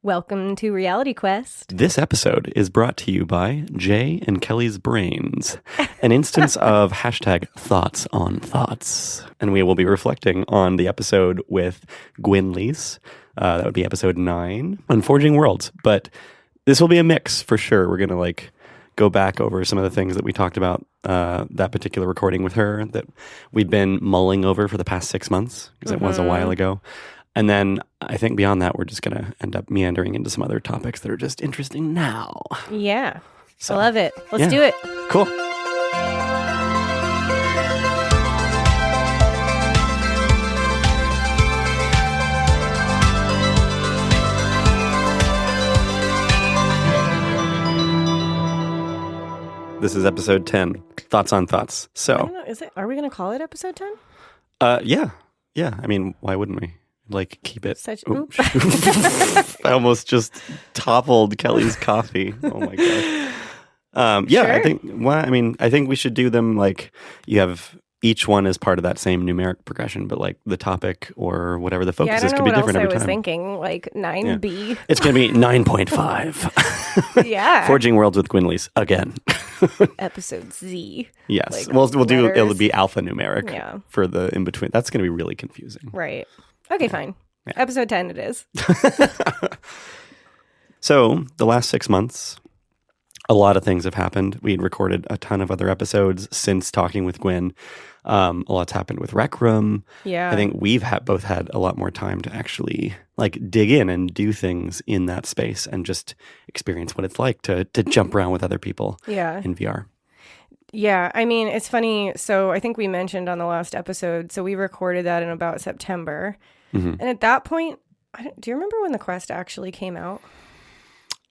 Welcome to Reality Quest. This episode is brought to you by Jay and Kelly's Brains, an instance of hashtag thoughts on thoughts. And we will be reflecting on the episode with Gwyn. That would be episode 9 on Forging Worlds. But this will be a mix for sure. We're going to go back over some of the things that we talked about that particular recording with her that we've been mulling over for the past 6 months because it was a while ago. And then I think beyond that, we're just going to end up meandering into some other topics that are just interesting now. Yeah. So, I love it. Let's do it. Cool. This is episode 10, Thoughts on Thoughts. So, I don't know, are we going to call it episode 10? Yeah. I mean, why wouldn't we? Keep it. I almost just toppled Kelly's coffee. Oh my god. Yeah, sure. I think we should do them you have each one as part of that same numeric progression, but the topic or whatever the focus is could be different every time. I was thinking 9B. Yeah. It's going to be 9.5. Yeah. Forging Worlds with Gwyn again. Episode Z. Yes. We'll do it'll be alphanumeric for the in between. That's going to be really confusing. Right. Okay, fine. Yeah. Episode 10 it is. So, the last 6 months, a lot of things have happened. We'd recorded a ton of other episodes since talking with Gwyn. A lot's happened with Rec Room. Yeah. I think we've both had a lot more time to actually dig in and do things in that space and just experience what it's like to jump around with other people in VR. Yeah, I mean, it's funny. So I think we mentioned on the last episode, so we recorded that in about September. Mm-hmm. And at that point, do you remember when the Quest actually came out?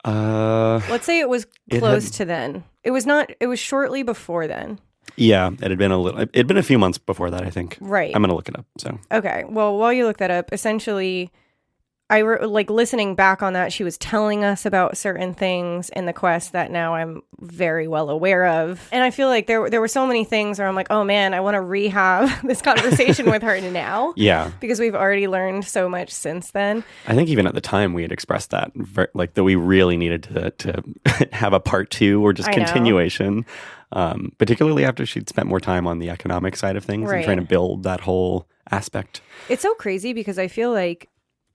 Let's say it was close to then. It was not, it was shortly before then. Yeah, it'd been a few months before that, I think. Right. I'm going to look it up, so. Okay, well, while you look that up, essentially, listening back on that, she was telling us about certain things in the Quest that now I'm very well aware of. And I feel like there were so many things where I'm like, oh man, I want to rehab this conversation with her now. Yeah. Because we've already learned so much since then. I think even at the time we had expressed that, that we really needed to have a part 2 or just continuation. Particularly after she'd spent more time on the economic side of things and trying to build that whole aspect. It's so crazy because I feel like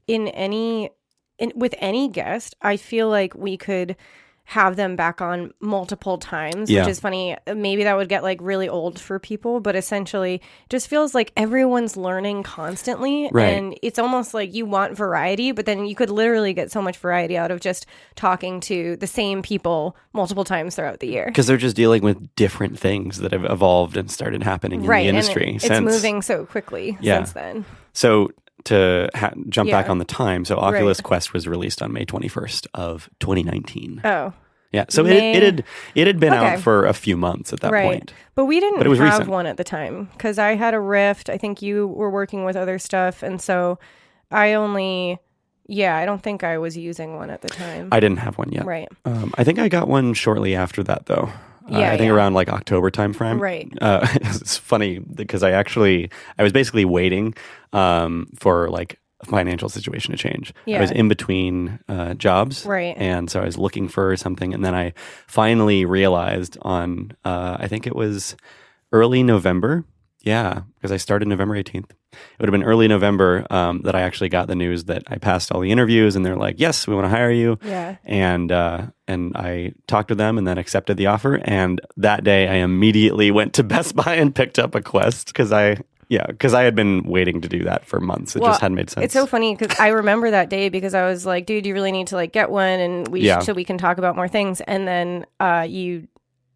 with any guest, I feel like we could have them back on multiple times, which is funny. Maybe that would get really old for people, but essentially it just feels like everyone's learning constantly. Right. And it's almost like you want variety, but then you could literally get so much variety out of just talking to the same people multiple times throughout the year. Because they're just dealing with different things that have evolved and started happening in the industry. It's moving so quickly since then. So to jump back on the time, so Oculus Quest was released on May 21st of 2019. Oh. Yeah, so it had been out for a few months at that point. But we didn't have recent. one at the time because I had a Rift. I think you were working with other stuff. And so I don't think I was using one at the time. I didn't have one yet. Right. I think I got one shortly after that, though. I think around October timeframe. Right. It's funny because I was basically waiting for a financial situation to change. Yeah. I was in between jobs. Right. And so I was looking for something. And then I finally realized on, I think it was early November. Yeah, because I started November 18th. It would have been early November that I actually got the news that I passed all the interviews and they're like, yes, we want to hire you. Yeah. And I talked to them and then accepted the offer. And that day I immediately went to Best Buy and picked up a Quest because I had been waiting to do that for months. It just hadn't made sense. It's so funny because I remember that day because I was like, dude, you really need to get one and so we can talk about more things. And then you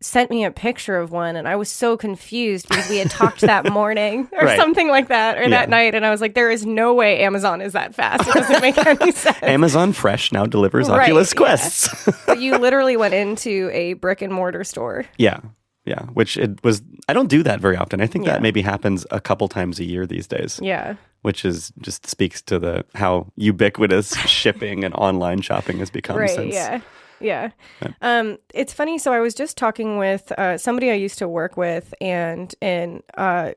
sent me a picture of one and I was so confused because we had talked that morning or something like that or that night. And I was like, there is no way Amazon is that fast. It doesn't make any sense. Amazon Fresh now delivers Oculus Quests. But you literally went into a brick and mortar store. Yeah. Yeah. Which it was, I don't do that very often. I think that maybe happens a couple times a year these days. Yeah. Which is just speaks to how ubiquitous shipping and online shopping has become since Yeah. It's funny. So I was just talking with somebody I used to work with and in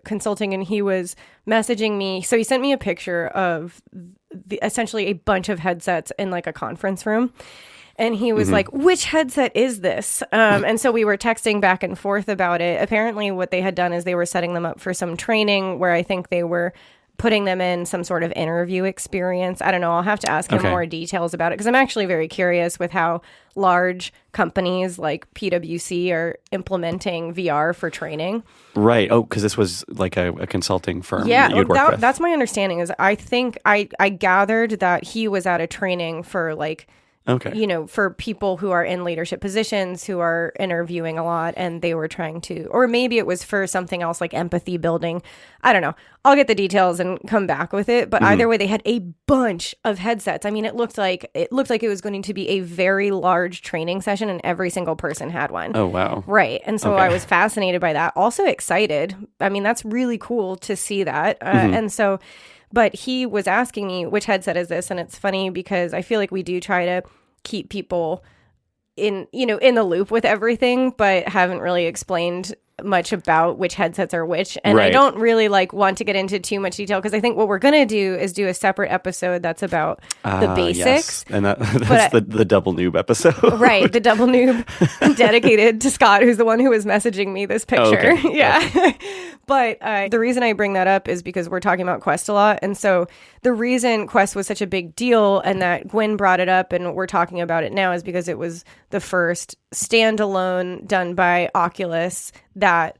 consulting, and he was messaging me. So he sent me a picture of essentially a bunch of headsets in like a conference room. And he was like, which headset is this? And so we were texting back and forth about it. Apparently what they had done is they were setting them up for some training where I think they were putting them in some sort of interview experience. I don't know. I'll have to ask him more details about it because I'm actually very curious with how large companies like PwC are implementing VR for training. Right. Oh, because this was like a consulting firm that you'd work with. That's my understanding. Is I think I gathered that he was at a training for like, you know, for people who are in leadership positions who are interviewing a lot, and they were trying to, or maybe it was for something else like empathy building. I don't know. I'll get the details and come back with it. But either way, they had a bunch of headsets. I mean, it looked like it was going to be a very large training session, and every single person had one. Oh, wow. Right. And so I was fascinated by that. Also excited. I mean, that's really cool to see that. And so, but he was asking me, which headset is this? And it's funny because I feel like we do try to keep people in the loop with everything, but haven't really explained much about which headsets are which. And I don't really want to get into too much detail because I think what we're going to do is do a separate episode that's about the basics. Yes. And that's the double noob episode. Right. The double noob dedicated to Scott, who's the one who was messaging me this picture. Okay. Yeah. But the reason I bring that up is because we're talking about Quest a lot. And so the reason Quest was such a big deal and that Gwyn brought it up and we're talking about it now is because it was the first standalone done by Oculus that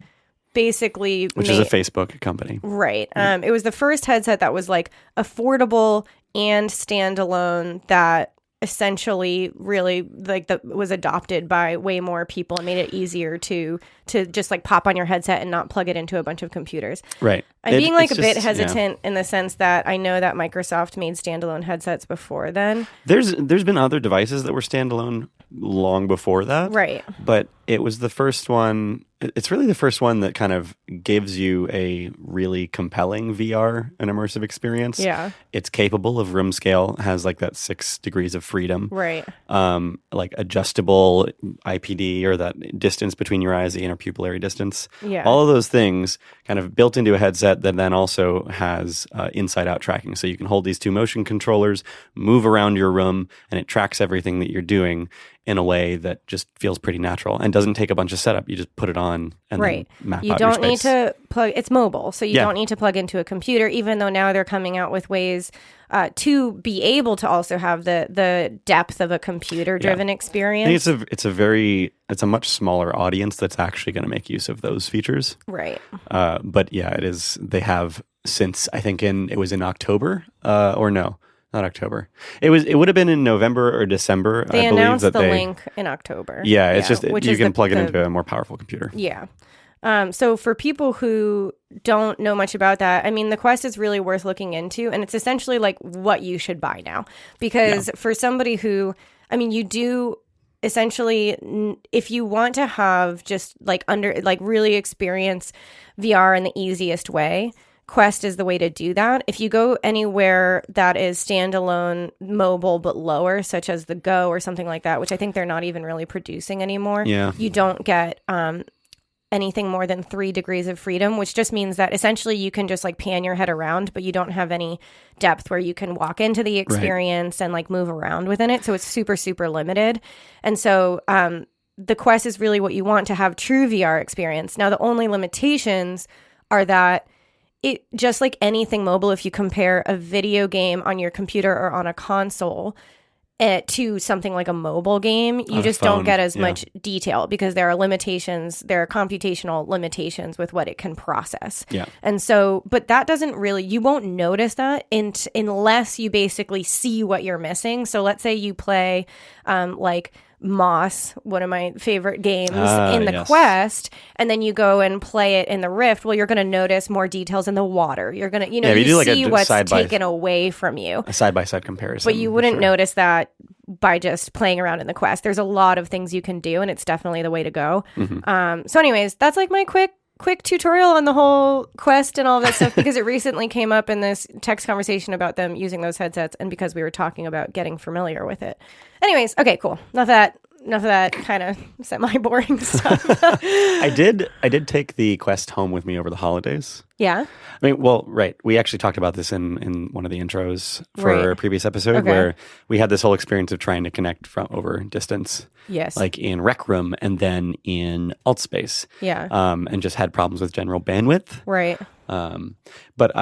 basically which is a Facebook company. Right. It was the first headset that was like affordable and standalone that essentially really that was adopted by way more people and made it easier to just like pop on your headset and not plug it into a bunch of computers. Right. I'm being a bit hesitant in the sense that I know that Microsoft made standalone headsets before then. There's been other devices that were standalone long before that. Right. But it was the first one. It's really the first one that kind of gives you a really compelling VR and immersive experience. Yeah. It's capable of room scale, has like that 6 degrees of freedom. Right. Like adjustable IPD or that distance between your eyes, the interpupillary distance. Yeah. All of those things kind of built into a headset that then also has inside out tracking. So you can hold these 2 motion controllers, move around your room, and it tracks everything that you're doing in a way that just feels pretty natural and doesn't take a bunch of setup. You just put it on and then map out your space. You don't need to plug. It's mobile, so you don't need to plug into a computer, even though now they're coming out with ways to be able to also have the depth of a computer-driven experience. I think it's a much smaller audience that's actually going to make use of those features. Right. But yeah, it is. They have since, I think it was in October or no. Not October. It would have been in November or December. They I believe announced that the link in October. Yeah, it's just you can plug it into a more powerful computer. Yeah. So for people who don't know much about that, I mean, the Quest is really worth looking into, and it's essentially like what you should buy now. Because for somebody who, I mean, you do essentially, if you want to have just really experience VR in the easiest way, Quest is the way to do that. If you go anywhere that is standalone mobile but lower, such as the Go or something like that, which I think they're not even really producing anymore, you don't get anything more than 3 degrees of freedom, which just means that essentially you can just like pan your head around, but you don't have any depth where you can walk into the experience and like move around within it. So it's super, super limited. And so the Quest is really what you want to have true VR experience. Now, the only limitations are that it just like anything mobile, if you compare a video game on your computer or on a console to something like a mobile game, you just don't get as much detail because there are limitations. There are computational limitations with what it can process. Yeah. And so, but that doesn't really, you won't notice that unless you basically see what you're missing. So let's say you play like Moss, one of my favorite games in the Quest, and then you go and play it in the Rift. Well, you're going to notice more details in the water. You're going to, you see what's taken away from you. A side-by-side comparison. But you wouldn't notice that by just playing around in the Quest. There's a lot of things you can do, and it's definitely the way to go. Mm-hmm. So anyways, that's like my quick tutorial on the whole Quest and all of that stuff because it recently came up in this text conversation about them using those headsets and because we were talking about getting familiar with it. Anyways, okay, cool. Enough of that. enough of that kind of semi-boring stuff. I did take the quest home with me over the holidays. Yeah? I mean, well, right. We actually talked about this in one of the intros for a previous episode where we had this whole experience of trying to connect from over distance. Yes. Like in Rec Room and then in Altspace. Yeah. And just had problems with general bandwidth. Right. But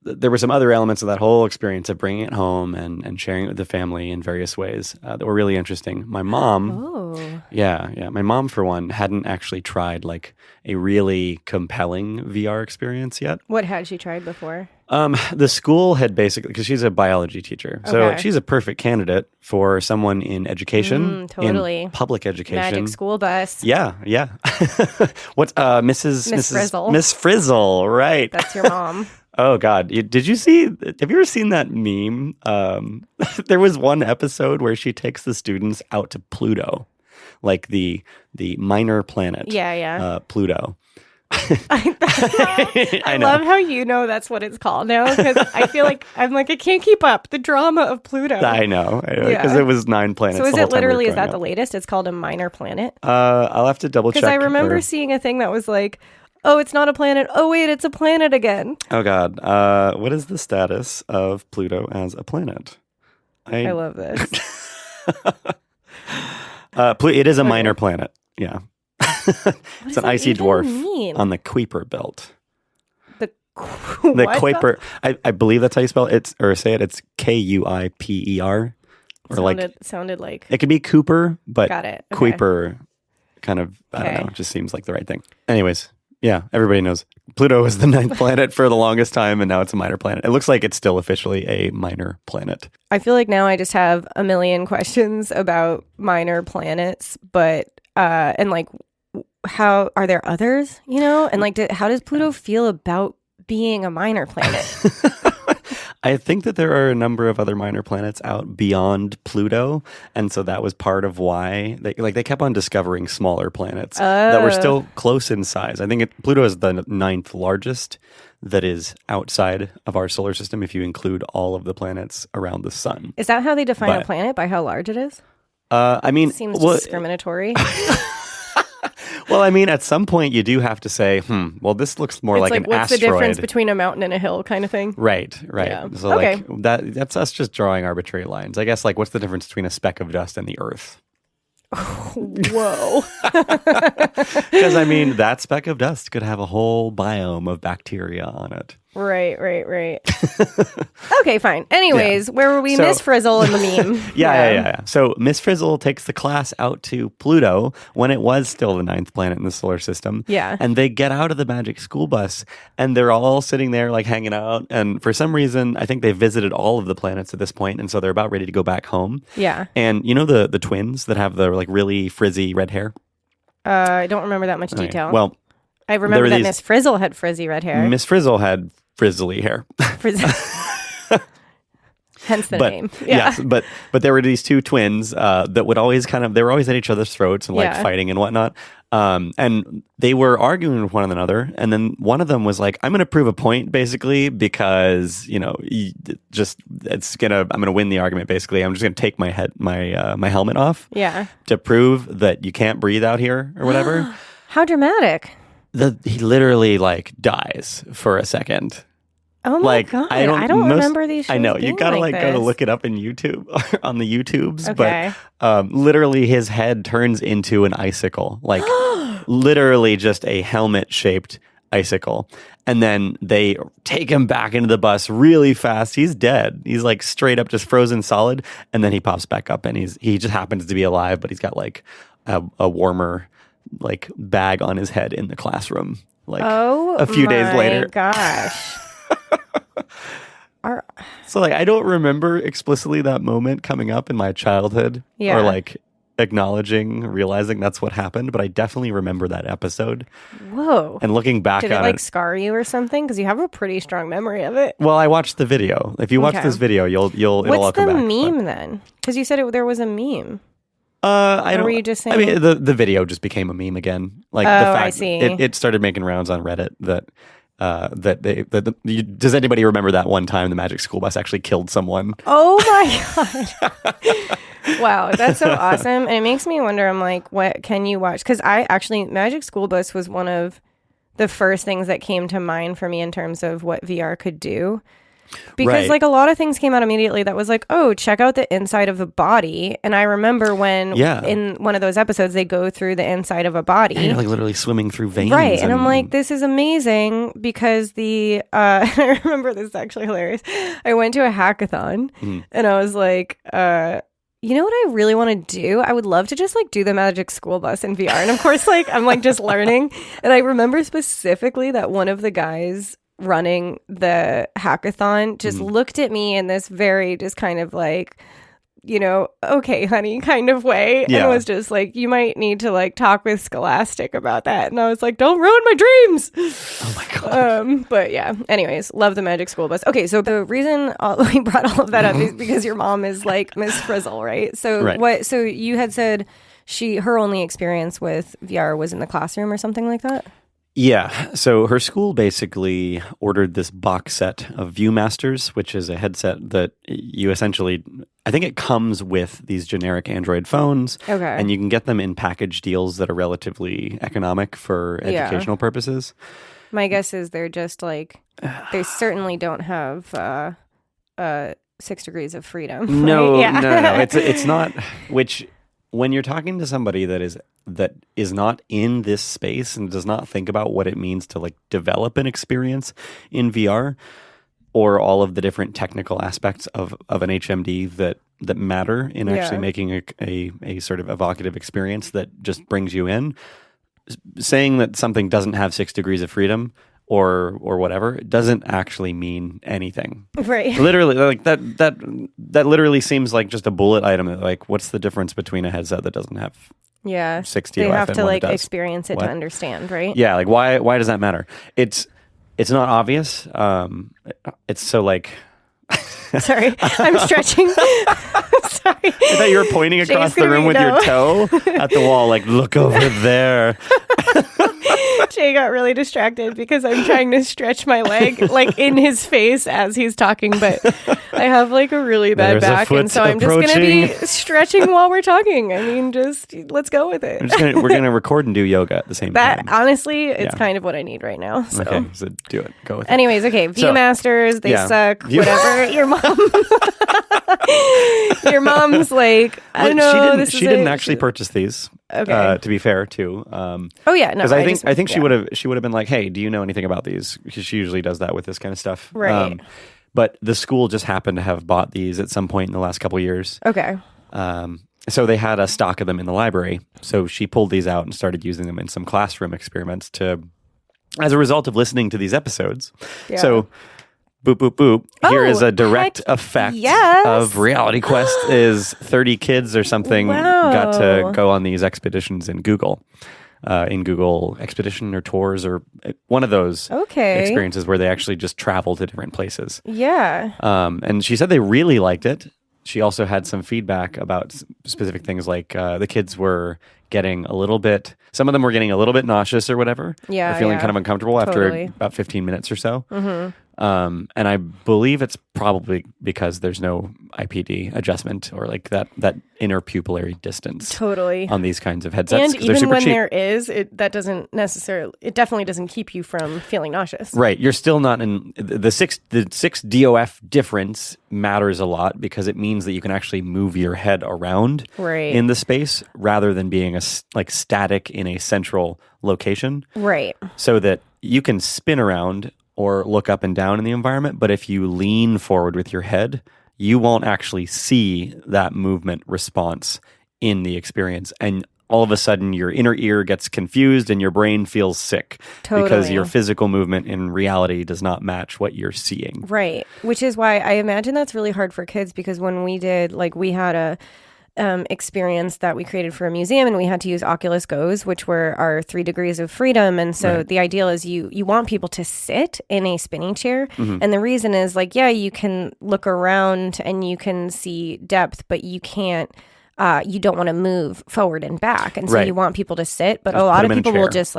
there were some other elements of that whole experience of bringing it home and sharing it with the family in various ways that were really interesting. My mom, my mom for one hadn't actually tried like a really compelling VR experience yet. What had she tried before? The school had basically, because she's a biology teacher, so she's a perfect candidate for someone in education, totally. In public education. Magic school bus. Yeah. What's Miss Frizzle? Miss Frizzle, right? That's your mom. Oh God! Have you ever seen that meme? There was one episode where she takes the students out to Pluto, like the minor planet. Yeah. Pluto. I love how you know that's what it's called now, because I feel like I can't keep up the drama of Pluto. I know, because it was 9 planets. So is it literally, is that the latest? It's called a minor planet? I'll have to double check. Because I remember seeing a thing that was like, oh, it's not a planet. Oh, wait, it's a planet again. Oh, God. What is the status of Pluto as a planet? I love this. It is a minor planet. Yeah. It's an icy dwarf on the Kuiper belt. The Kuiper. I believe that's how you spell it. It's Kuiper. Sounded like it could be Cooper, but got it. Okay. Kuiper kind of, I don't know, just seems like the right thing. Anyways, yeah, everybody knows Pluto was the 9th planet for the longest time, and now it's a minor planet. It looks like it's still officially a minor planet. I feel like now I just have a million questions about minor planets, but and like, how are there others? You know, and like, how does Pluto feel about being a minor planet? I think that there are a number of other minor planets out beyond Pluto, and so that was part of why they kept on discovering smaller planets that were still close in size. I think Pluto is the 9th largest that is outside of our solar system if you include all of the planets around the sun. Is that how they define a planet, by how large it is? I mean, seems discriminatory. Well, I mean, at some point you do have to say, well, this looks more like an asteroid. What's the difference between a mountain and a hill kind of thing? Right. Yeah. So like that's us just drawing arbitrary lines. I guess like what's the difference between a speck of dust and the Earth? Whoa. Because I mean, that speck of dust could have a whole biome of bacteria on it. Right. Okay, fine. Anyways, where were we? Miss Frizzle in the meme. Yeah. So Miss Frizzle takes the class out to Pluto when it was still the 9th planet in the solar system. Yeah. And they get out of the magic school bus and they're all sitting there like hanging out. And for some reason, I think they've visited all of the planets at this point, and so they're about ready to go back home. Yeah. And you know the twins that have the like really frizzy red hair? I don't remember that much detail. Well, I remember that Miss Frizzle had frizzy red hair. Miss Frizzle had frizzly hair. Hence the name. Yeah. Yes, but there were these two twins that would always they were always at each other's throats and like fighting and whatnot. And they were arguing with one another. And then one of them was like, I'm going to prove a point basically because, you know, I'm going to win the argument basically. I'm just going to take my helmet off. Yeah. To prove that you can't breathe out here or whatever. How dramatic. He literally like dies for a second. Oh my God. I don't remember these shows. I know. You gotta go to look it up in YouTube on the YouTubes. Okay. But literally his head turns into an icicle. Like literally just a helmet shaped icicle. And then they take him back into the bus really fast. He's dead. He's like straight up just frozen solid. And then he pops back up and he just happens to be alive, but he's got like a warmer like bag on his head in the classroom. Like a few days later. Oh my gosh. So like I don't remember explicitly that moment coming up in my childhood or like realizing that's what happened, but I definitely remember that episode. Whoa. And looking back on it. Did it like scar you or something? Because you have a pretty strong memory of it. Well, I watched the video. If you watch this video, it'll all come back. What's the meme then? Because you said there was a meme. Were you just saying? I mean, the video just became a meme again. Like the fact I see. It started making rounds on Reddit does anybody remember that one time the magic school bus actually killed someone? Oh my God. Wow, that's so awesome. And it makes me wonder, I'm like, what can you watch? Because Magic School Bus was one of the first things that came to mind for me in terms of what VR could do. Because like a lot of things came out immediately that was like, oh, check out the inside of a body. And I remember when in one of those episodes, they go through the inside of a body. And you're like literally swimming through veins. Right. And I'm like, this is amazing because I remember this is actually hilarious. I went to a hackathon and I was like, you know what I really want to do? I would love to just like do the Magic School Bus in VR. And of course, like I'm like just learning. And I remember specifically that one of the guys running the hackathon just looked at me in this very just kind of like, you know, okay, honey, kind of way. And was just like, you might need to like talk with Scholastic about that. And I was like, don't ruin my dreams. Oh my God. But yeah, anyways, love the Magic School Bus. Okay, so the reason we brought all of that up is because your mom is like Miss Frizzle, right? So so you had said her only experience with VR was in the classroom or something like that? Yeah. So her school basically ordered this box set of Viewmasters, which is a headset that you essentially, I think it comes with these generic Android phones. Okay. And you can get them in package deals that are relatively economic for educational purposes. My guess is they're just like, they certainly don't have 6 degrees of freedom. Right? No. It's not, which when you're talking to somebody that is not in this space and does not think about what it means to like develop an experience in VR or all of the different technical aspects of an HMD that matter in actually making a sort of evocative experience that just brings you in, saying that something doesn't have 6 degrees of freedom or whatever, it doesn't actually mean anything. Right. Literally, like that literally seems like just a bullet item. Like, what's the difference between a headset that doesn't have 6 DOF they have and to one like that does? experience it to understand, right? Yeah, like why does that matter? It's not obvious. It's so like Sorry, I'm stretching. Sorry. I thought you were pointing across the room with your toe at the wall, like, look over there. Jay got really distracted because I'm trying to stretch my leg like in his face as he's talking, but I have like a really bad back, and so I'm just going to be stretching while we're talking. I mean, just let's go with it. We're going to record and do yoga at the same time. Honestly, it's kind of what I need right now. So. Okay, so do it. Go with it. Anyways, okay, Viewmasters, they suck, whatever. Your mom's like, I don't know. She didn't actually purchase these. Okay. To be fair, too. Because I think she would have been like, hey, do you know anything about these? Because she usually does that with this kind of stuff. Right. But the school just happened to have bought these at some point in the last couple of years. Okay. So they had a stock of them in the library. So she pulled these out and started using them in some classroom experiments as a result of listening to these episodes. Yeah. So boop, boop, boop. Here is a direct effect of Reality Quest is 30 kids or something got to go on these expeditions in Google Expedition or Tours or one of those experiences where they actually just travel to different places. Yeah. And she said they really liked it. She also had some feedback about specific things like the kids were getting some of them were getting a little bit nauseous or whatever. Yeah. Or feeling kind of uncomfortable after about 15 minutes or so. Mm-hmm. And I believe it's probably because there's no IPD adjustment or like that inner pupillary distance on these kinds of headsets. And even when there is, it definitely doesn't keep you from feeling nauseous. Right. You're still not in the 6 DOF difference matters a lot because it means that you can actually move your head around in the space rather than being static in a central location. Right. So that you can spin around or look up and down in the environment, but if you lean forward with your head, you won't actually see that movement response in the experience. And all of a sudden, your inner ear gets confused and your brain feels sick because your physical movement in reality does not match what you're seeing. Right. Which is why I imagine that's really hard for kids because when we did, we had a experience that we created for a museum and we had to use Oculus Go's, which were our 3 degrees of freedom. And so the ideal is you want people to sit in a spinning chair. Mm-hmm. And the reason is you can look around and you can see depth, but you can't, you don't want to move forward and back. And so you want people to sit, but a lot of people will just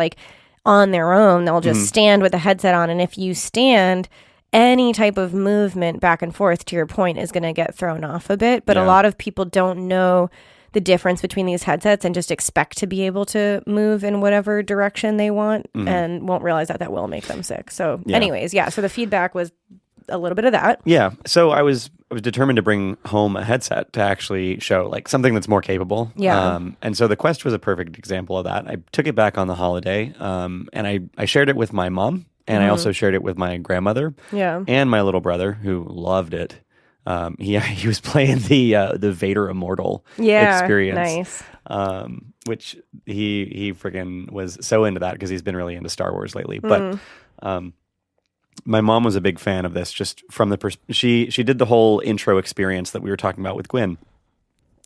on their own, they'll just stand with the headset on. And if you stand any type of movement back and forth, to your point, is going to get thrown off a bit. But a lot of people don't know the difference between these headsets and just expect to be able to move in whatever direction they want and won't realize that will make them sick. So anyways, so the feedback was a little bit of that. Yeah. So I was determined to bring home a headset to actually show like something that's more capable. Yeah. And so the Quest was a perfect example of that. I took it back on the holiday and I shared it with my mom. And I also shared it with my grandmother and my little brother, who loved it. He was playing the Vader Immortal experience. Nice. Which he freaking was so into that because he's been really into Star Wars lately. But my mom was a big fan of this, just from the she did the whole intro experience that we were talking about with Gwyn,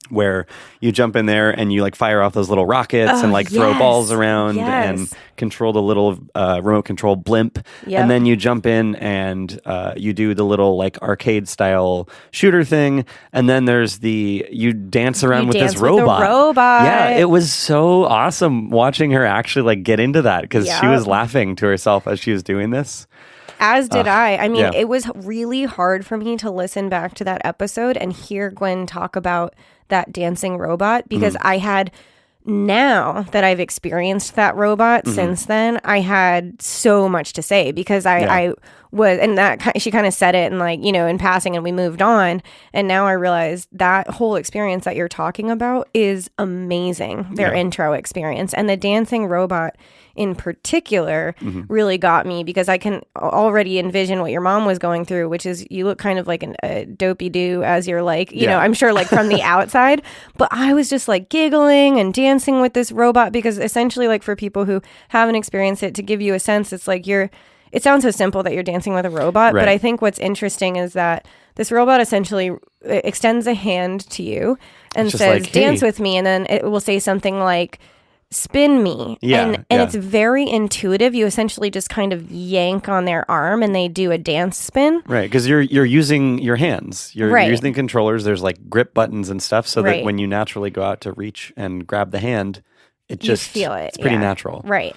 where you jump in there and you like fire off those little rockets and like throw balls around and control the little remote control blimp. Yep. And then you jump in and you do the little like arcade style shooter thing. And then there's you dance around with this robot. Yeah, it was so awesome watching her actually like get into that because she was laughing to herself as she was doing this. As did I. I mean, it was really hard for me to listen back to that episode and hear Gwyn talk about that dancing robot because I had, now that I've experienced that robot since then, I had so much to say because I was, and that she kind of said it and like, you know, in passing, and we moved on. And now I realize that whole experience that you're talking about is amazing, their intro experience. And the dancing robot in particular really got me because I can already envision what your mom was going through, which is you look kind of like a dopey-doo as you're like, you know, I'm sure like from the outside, but I was just like giggling and dancing with this robot because essentially like for people who haven't experienced it, to give you a sense, it's like it sounds so simple that you're dancing with a robot, but I think what's interesting is that this robot essentially extends a hand to you and says, like, dance with me, and then it will say something like, spin me. And it's very intuitive. You essentially just kind of yank on their arm and they do a dance spin. Right, because you're using your hands. You're using controllers. There's like grip buttons and stuff so that when you naturally go out to reach and grab the hand, it just you feel it. It's pretty natural. Right.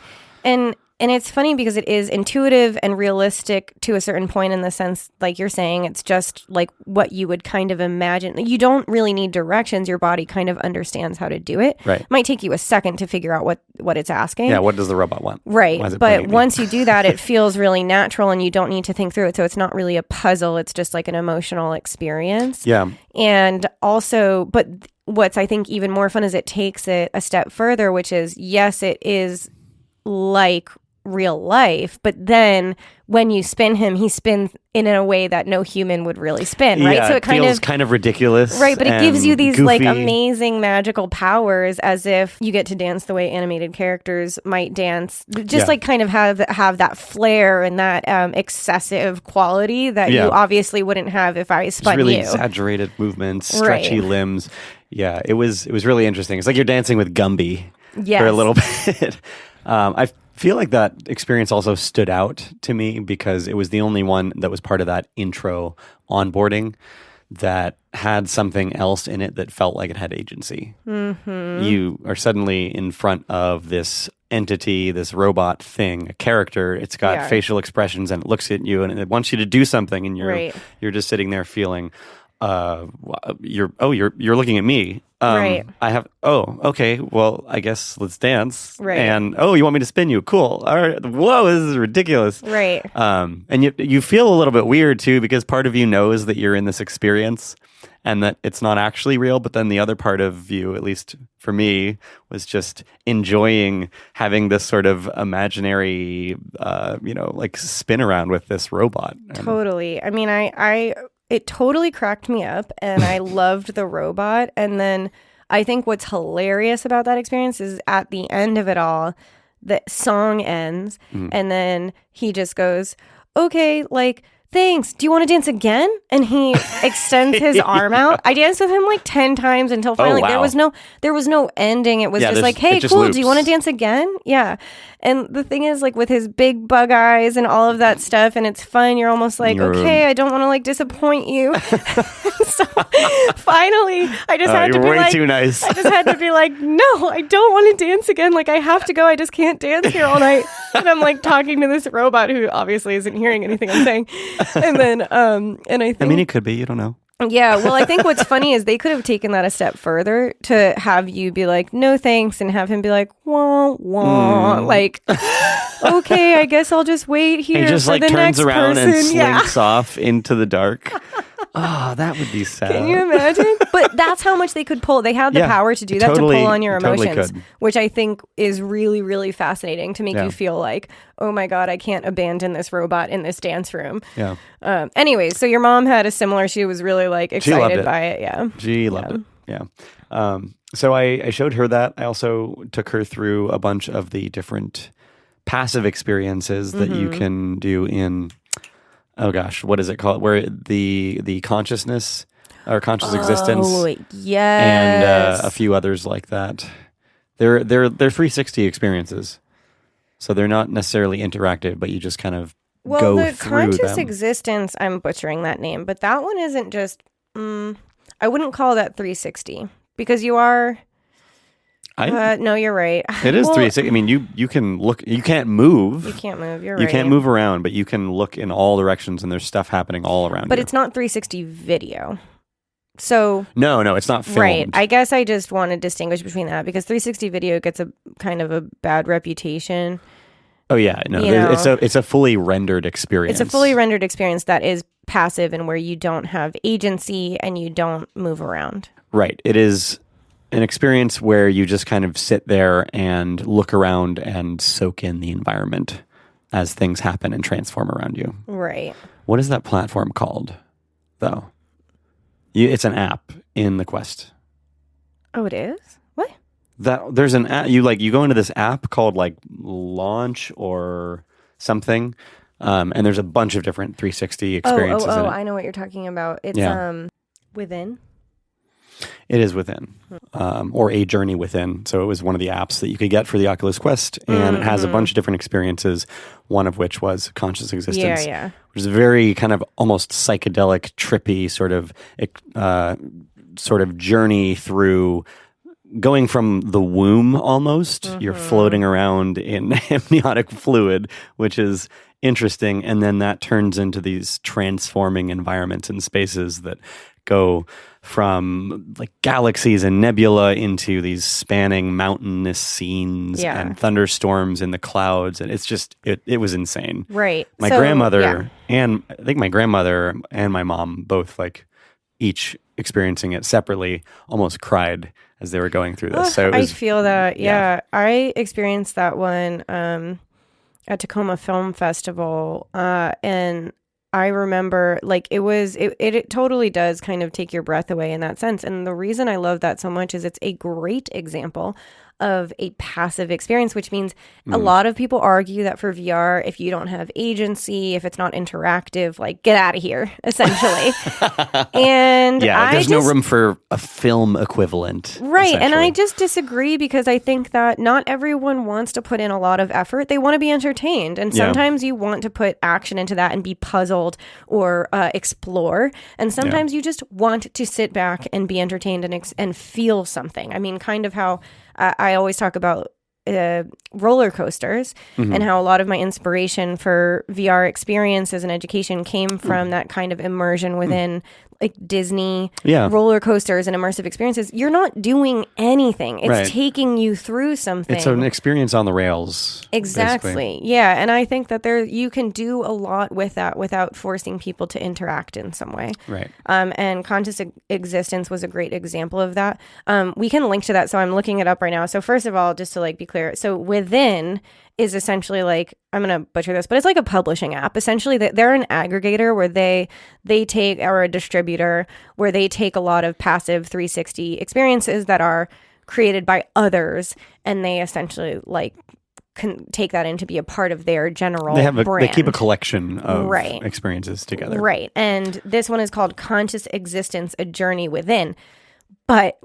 And it's funny because it is intuitive and realistic to a certain point in the sense, like you're saying, it's just like what you would kind of imagine. You don't really need directions. Your body kind of understands how to do it. Right. It might take you a second to figure out what it's asking. Yeah, what does the robot want? Right. But once you do that, it feels really natural and you don't need to think through it. So it's not really a puzzle. It's just like an emotional experience. Yeah. And also, but what's I think even more fun is it takes it a step further, which is, yes, it is like real life, but then when you spin him, he spins in a way that no human would really spin, right? So it feels kind of ridiculous, right? But it gives you these goofy, like amazing magical powers, as if you get to dance the way animated characters might dance, just like kind of have that flair and that excessive quality that you obviously wouldn't have if I spun really you. Exaggerated movements, stretchy limbs. Yeah, it was really interesting. It's like you're dancing with Gumby for a little bit. I feel like that experience also stood out to me because it was the only one that was part of that intro onboarding that had something else in it that felt like it had agency. You are suddenly in front of this entity, this robot thing, a character. It's got facial expressions and it looks at you and it wants you to do something, and you're just sitting there feeling you're looking at me. I have, okay, well, I guess let's dance. Right. And, you want me to spin you? Cool. All right. Whoa, this is ridiculous. Right. And you feel a little bit weird too, because part of you knows that you're in this experience and that it's not actually real. But then the other part of you, at least for me, was just enjoying having this sort of imaginary, like spin around with this robot. Totally. I mean, it totally cracked me up and I loved the robot. And then I think what's hilarious about that experience is at the end of it all, the song ends and then he just goes, okay, like, thanks. Do you want to dance again? And he extends his arm out. I danced with him like 10 times until finally there was no ending. It was just like, hey, cool. Loops. Do you want to dance again? Yeah. And the thing is, like, with his big bug eyes and all of that stuff, and it's fun. You're almost like, okay, I don't want to like disappoint you. So finally, I just had to be like, too nice. I just had to be like, no, I don't want to dance again. Like, I have to go. I just can't dance here all night. And I'm like talking to this robot who obviously isn't hearing anything I'm saying. And then, and I think... I mean, it could be. You don't know. Yeah, well, I think what's funny is they could have taken that a step further to have you be like, no thanks, and have him be like, wah, wah. Like, okay, I guess I'll just wait here and just for like the turns next around person. and slinks off into the dark. Oh, that would be sad. Can you imagine? But that's how much they could pull. They had the power to do that, to pull on your emotions, which I think is really, really fascinating to make you feel like, oh my God, I can't abandon this robot in this dance room. Yeah. Anyways, so your mom had a similar, she was really like excited by it. Yeah. She loved it. Yeah. So I showed her that. I also took her through a bunch of the different passive experiences that you can do in... Oh gosh, what is it called? Where the consciousness or conscious existence? Oh yes, and a few others like that. They're 360 experiences, so they're not necessarily interactive, but you just kind of go the through conscious them. existence. I'm butchering that name, but that one isn't just. I wouldn't call that 360 because you are. No, you're right. It is 360. I mean, you can look. You can't move. You can't move. You're right. You can't move around, but you can look in all directions, and there's stuff happening all around. But it's not 360 video. So no, it's not filmed. Right. I guess I just want to distinguish between that because 360 video gets a kind of a bad reputation. Oh yeah, no, it's a fully rendered experience. It's a fully rendered experience that is passive and where you don't have agency and you don't move around. Right. It is an experience where you just kind of sit there and look around and soak in the environment as things happen and transform around you. Right. What is that platform called, though? It's an app in the Quest. Oh, it is? What? There's an app. You go into this app called like Launch or something, and there's a bunch of different 360 experiences. Oh! I know what you're talking about. It's Within. It is Within, or A Journey Within. So it was one of the apps that you could get for the Oculus Quest, and it has a bunch of different experiences, one of which was conscious existence, which is a very kind of almost psychedelic, trippy sort of journey through going from the womb almost. You're floating around in amniotic fluid, which is interesting, and then that turns into these transforming environments and spaces that go from like galaxies and nebula into these spanning mountainous scenes and thunderstorms in the clouds, and it's just it was insane. Right. My grandmother and I think my grandmother and my mom both like each experiencing it separately almost cried as they were going through this. So I feel that. Yeah. I experienced that one at Tacoma Film Festival, and I remember like it totally does kind of take your breath away in that sense. And the reason I love that so much is it's a great example of a passive experience, which means a lot of people argue that for VR, if you don't have agency, if it's not interactive, like get out of here, essentially. And there's no room for a film equivalent. Right. And I just disagree because I think that not everyone wants to put in a lot of effort. They want to be entertained. And sometimes you want to put action into that and be puzzled or explore. And sometimes you just want to sit back and be entertained and feel something. I mean, kind of how I always talk about roller coasters and how a lot of my inspiration for VR experiences and education came from that kind of immersion within like Disney roller coasters and immersive experiences. You're not doing anything. It's taking you through something. It's an experience on the rails. Exactly. Basically. Yeah. And I think that you can do a lot with that without forcing people to interact in some way. Right. And conscious existence was a great example of that. We can link to that. So I'm looking it up right now. So first of all, just to like be clear. So Within is essentially like, I'm going to butcher this, but it's like a publishing app. Essentially, they're an aggregator where they take, or a distributor, where they take a lot of passive 360 experiences that are created by others, and they essentially like can take that in to be a part of their general brand. They keep a collection of experiences together. Right. And this one is called Conscious Existence, A Journey Within. But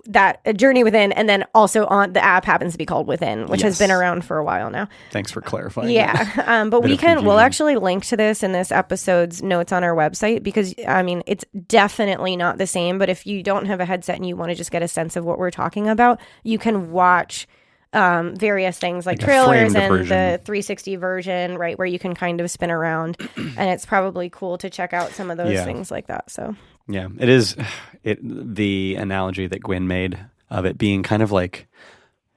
that A Journey Within, and then also on the app happens to be called Within, which has been around for a while now. Thanks for clarifying. Yeah. But we'll actually link to this in this episode's notes on our website, because I mean, it's definitely not the same, but if you don't have a headset and you want to just get a sense of what we're talking about, you can watch various things like trailers and version. the 360 version, right, where you can kind of spin around. And it's probably cool to check out some of those things like that. So yeah, it is. The analogy that Gwyn made of it being kind of like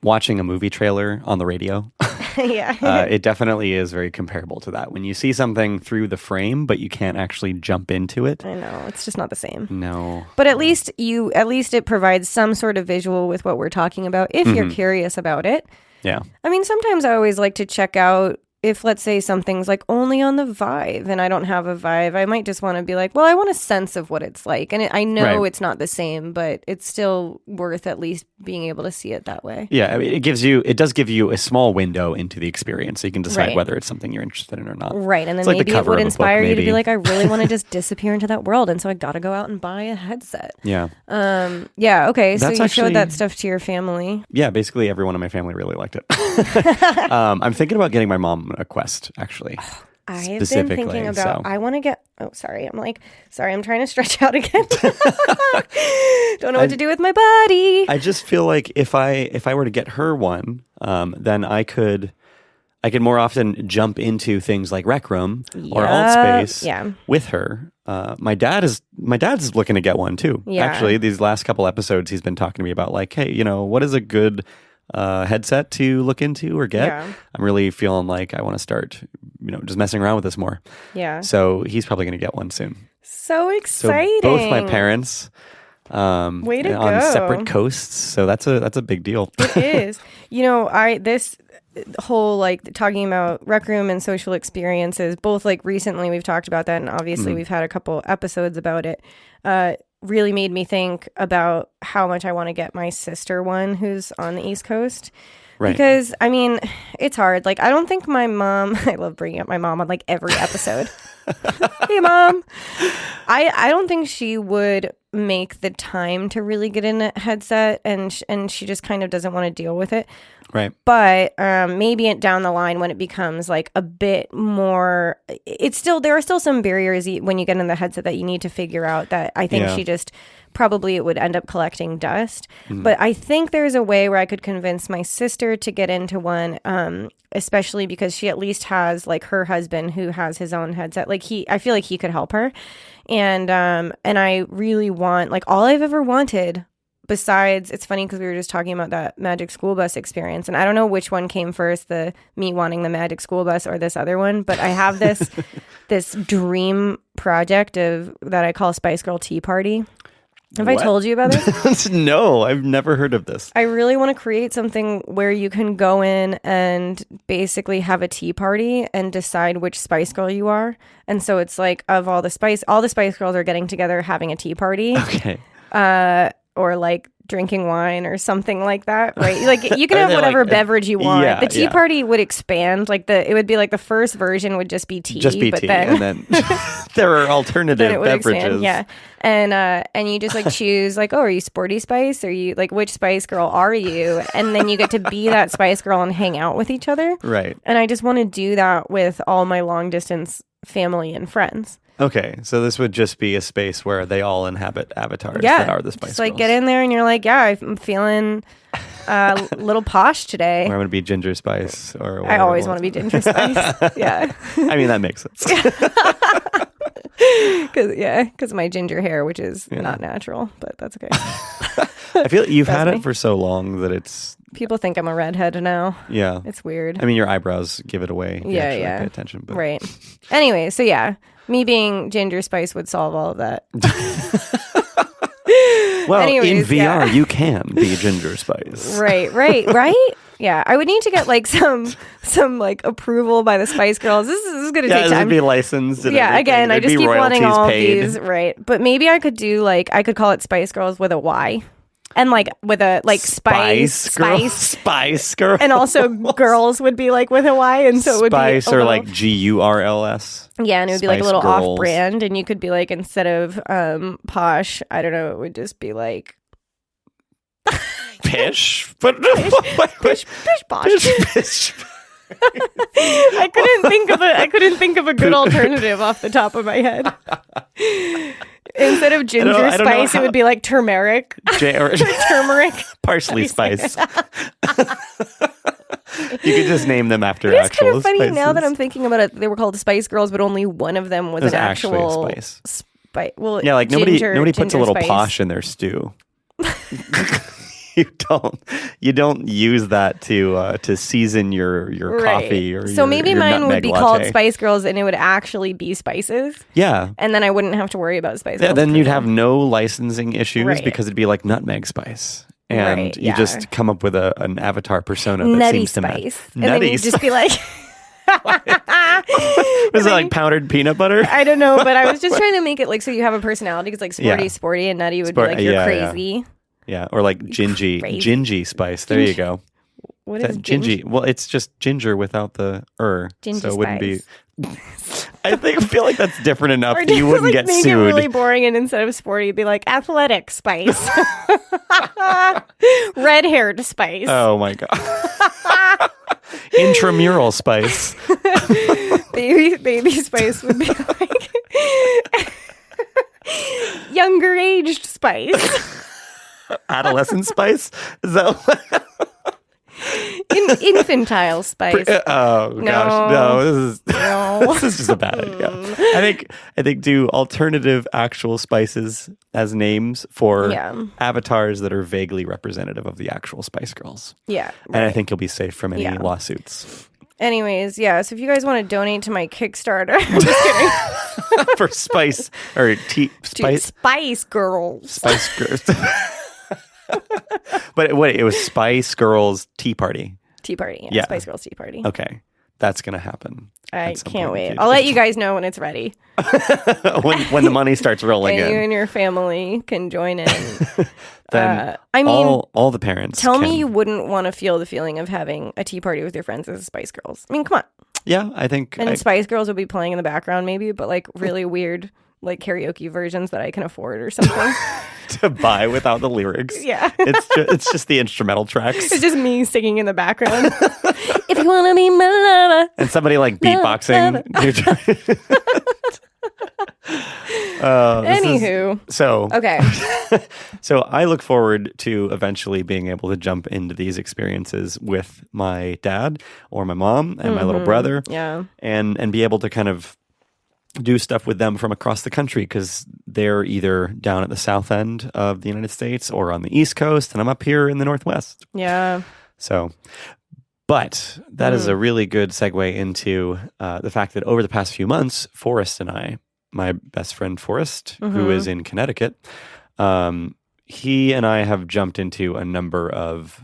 watching a movie trailer on the radio. It definitely is very comparable to that. When you see something through the frame, but you can't actually jump into it. I know, it's just not the same. No. But at least it provides some sort of visual with what we're talking about if you're curious about it. Yeah. I mean, sometimes I always like to check out if, let's say, something's like only on the Vive and I don't have a Vive, I might just want to be like, well, I want a sense of what it's like. And I know it's not the same, but it's still worth at least being able to see it that way. Yeah, I mean, it does give you a small window into the experience, so you can decide whether it's something you're interested in or not. Right, and then maybe it would inspire you to be like, I really want to just disappear into that world, and so I got to go out and buy a headset. Yeah. Okay, so you showed that stuff to your family. Yeah, basically everyone in my family really liked it. I'm thinking about getting my mom a Quest, actually. I've been thinking about, I want to get, I'm trying to stretch out again. Don't know what to do with my body. I just feel like if I were to get her one, then I could more often jump into things like Rec Room or Alt Space with her. My dad's looking to get one too. Yeah. Actually, these last couple episodes, he's been talking to me about like, hey, what is a good headset to look into or get? Yeah. I'm really feeling like I want to start, just messing around with this more. Yeah. So he's probably going to get one soon. So exciting. So both my parents Way to on go. separate coasts. So that's a big deal. It is. This whole like talking about Rec Room and social experiences, both like recently we've talked about that and obviously we've had a couple episodes about it. Really made me think about how much I want to get my sister one who's on the East Coast. Right. Because, I mean, it's hard. Like, I don't think my mom, I love bringing up my mom on like every episode. Hey, Mom. I don't think she would make the time to really get in a headset and she just kind of doesn't want to deal with it. Right. But maybe down the line when it becomes like a bit more, there are still some barriers when you get in the headset that you need to figure out that I think she just probably it would end up collecting dust. But I think there's a way where I could convince my sister to get into one, especially because she at least has like her husband who has his own headset. Like I feel like he could help her. And I really want, like all I've ever wanted besides, it's funny because we were just talking about that Magic School Bus experience, and I don't know which one came first, me wanting the Magic School Bus or this other one, but I have this dream project that I call Spice Girl Tea Party. Have I told you about this? No, I've never heard of this. I really want to create something where you can go in and basically have a tea party and decide which Spice Girl you are. And so it's like all the Spice Girls are getting together having a tea party. Okay. Or like drinking wine or something like that, right? Like you can have whatever beverage you want. Yeah, the tea party would expand. Like it would be like the first version would just be tea. And then there are alternative beverages. Expand, yeah. And you just like choose like, oh, are you Sporty Spice? Or you like which Spice Girl are you? And then you get to be that Spice Girl and hang out with each other. Right. And I just want to do that with all my long distance family and friends. Okay, so this would just be a space where they all inhabit avatars that are the Spice Girls. Like get in there and you're like, yeah, I'm feeling a little posh today. Or I'm going to be Ginger Spice. Or I always want to be Ginger Spice. Yeah. I mean, that makes sense. Because my ginger hair, which is not natural, but that's okay. I feel like you've had it for so long that it's... People think I'm a redhead now. Yeah. It's weird. I mean, your eyebrows give it away. Pay attention. But. Right. Anyway, so yeah. Me being Ginger Spice would solve all of that. Well, anyways, in VR, you can be Ginger Spice. Right? Yeah, I would need to get like some like approval by the Spice Girls. This is going to take time. Yeah, it'd be licensed. And everything. Again, I just keep wanting all paid. of these. Right, but maybe I could do I could call it Spice Girls with a Y. And like with a like Spice Girl, and also girls would be like with a Y, and so it would be Spice or like GURLS. Yeah, and it would be like a little off-brand, and you could be like instead of posh, I don't know, it would just be like pish, but pish posh. I couldn't think of a good alternative off the top of my head. Instead of Ginger Spice, it would be like turmeric. Turmeric. Turmeric. Parsley Spice. could just name them after it's actual kind of funny spices. now that I'm thinking about it. They were called Spice Girls, but only one of them was an actual spice. Well, Yeah, like nobody puts a little spice. posh in their stew. You don't use that to season your coffee or so maybe your mine would be latte. called Spice Girls, and it would actually be spices. Yeah, and then I wouldn't have to worry about spice. Yeah, then you'd have no licensing issues because it'd be like nutmeg spice. And you just come up with an avatar persona that nutty seems to match. Spice. And then you'd just be like... Was it like powdered peanut butter? I don't know, but I was just trying to make it like so you have a personality. It's like sporty, and nutty would be like you're crazy. Yeah, or like gingy spice. There you go. What is gingy? Well, it's just ginger without the Ginger so it wouldn't be. spice. I feel like that's different enough that you Or wouldn't get make sued. it really boring, and instead of sporty, it'd be like athletic spice, red-haired spice. Oh my god. Intramural spice. baby spice would be like younger aged spice. Adolescent spice? Is that Infantile spice. Oh gosh, no! This is just a bad idea. I think do alternative actual spices as names for avatars that are vaguely representative of the actual Spice Girls. Yeah, and I think you'll be safe from any lawsuits. Anyways, so if you guys want to donate to my Kickstarter, I'm just kidding. For spice or Spice Girls. Spice Girls. But wait, it was Spice Girls Tea Party. Tea Party, yeah. Spice Girls Tea Party. Okay, that's gonna happen. I can't wait. I'll let you guys know when it's ready. when the money starts rolling in. You and your family can join in. Then all the parents. Tell me you wouldn't want to feel the feeling of having a tea party with your friends as Spice Girls. I mean, come on. Yeah, I think. And Spice Girls will be playing in the background, maybe, but like really weird, like karaoke versions that I can afford or something. To buy without the lyrics. Yeah. It's just the instrumental tracks. It's just me singing in the background. If you want to be my lover. And somebody like beatboxing. Anywho. Okay. So I look forward to eventually being able to jump into these experiences with my dad or my mom and my little brother. Yeah. And be able to kind of do stuff with them from across the country because they're either down at the south end of the United States or on the East Coast, and I'm up here in the Northwest. Yeah. So, but that is a really good segue into the fact that over the past few months, Forrest and I, my best friend Forrest, who is in Connecticut, he and I have jumped into a number of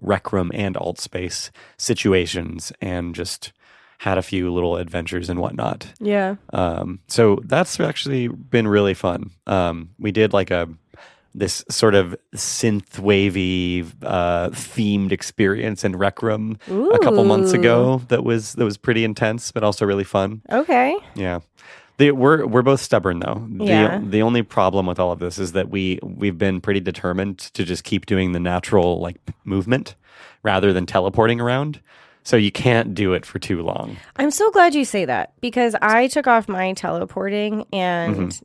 Rec Room and Alt Space situations and just had a few little adventures and whatnot. Yeah. So that's actually been really fun. We did like this sort of synth wavy themed experience in Rec Room a couple months ago that was pretty intense, but also really fun. Okay. Yeah. We're both stubborn though. Yeah. The only problem with all of this is that we've been pretty determined to just keep doing the natural like movement rather than teleporting around. So you can't do it for too long. I'm so glad you say that because I took off my teleporting and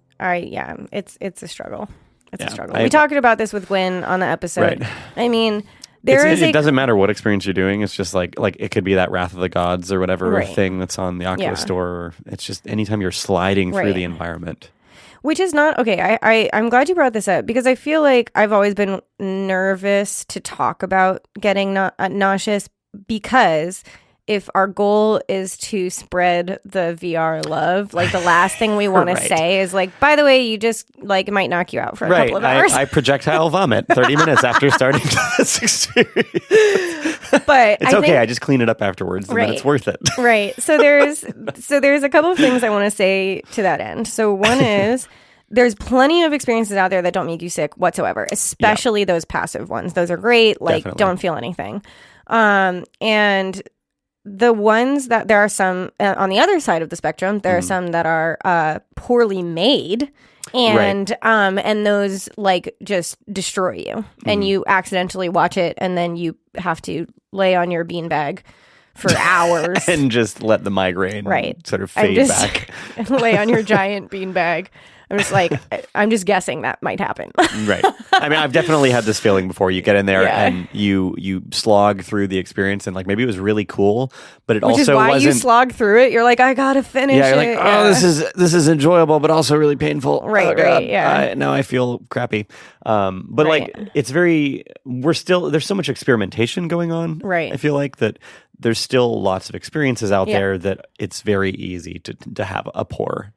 it's a struggle. It's a struggle. We talked about this with Gwyn on the episode. Right. I mean, it doesn't matter what experience you're doing. It's just like it could be that Wrath of the Gods or whatever thing that's on the Oculus Store. Or it's just anytime you're sliding through the environment. Which is not okay. I'm glad you brought this up because I feel like I've always been nervous to talk about getting nauseous. Because if our goal is to spread the VR love, like the last thing we want to say is like, by the way, you just like it might knock you out for a couple of hours. I projectile vomit 30 minutes after starting this experience. But it's okay. I just clean it up afterwards and then it's worth it. Right. So there's a couple of things I want to say to that end. So one is there's plenty of experiences out there that don't make you sick whatsoever, especially those passive ones. Those are great. Like don't feel anything. And the ones that there are some on the other side of the spectrum, there are some that are poorly made and those like just destroy you and you accidentally watch it and then you have to lay on your beanbag for hours and just let the migraine sort of fade back. Lay on your giant beanbag. I'm just like, I'm just guessing that might happen. Right. I mean, I've definitely had this feeling before. You get in there and you slog through the experience, and like maybe it was really cool, but it also wasn't. Which is why you slog through it. You're like, I gotta finish it. You're like, oh, this is enjoyable, but also really painful. Right, oh, right, yeah. Now I feel crappy. But like, it's there's so much experimentation going on. Right. I feel like that there's still lots of experiences out there that it's very easy to have a poor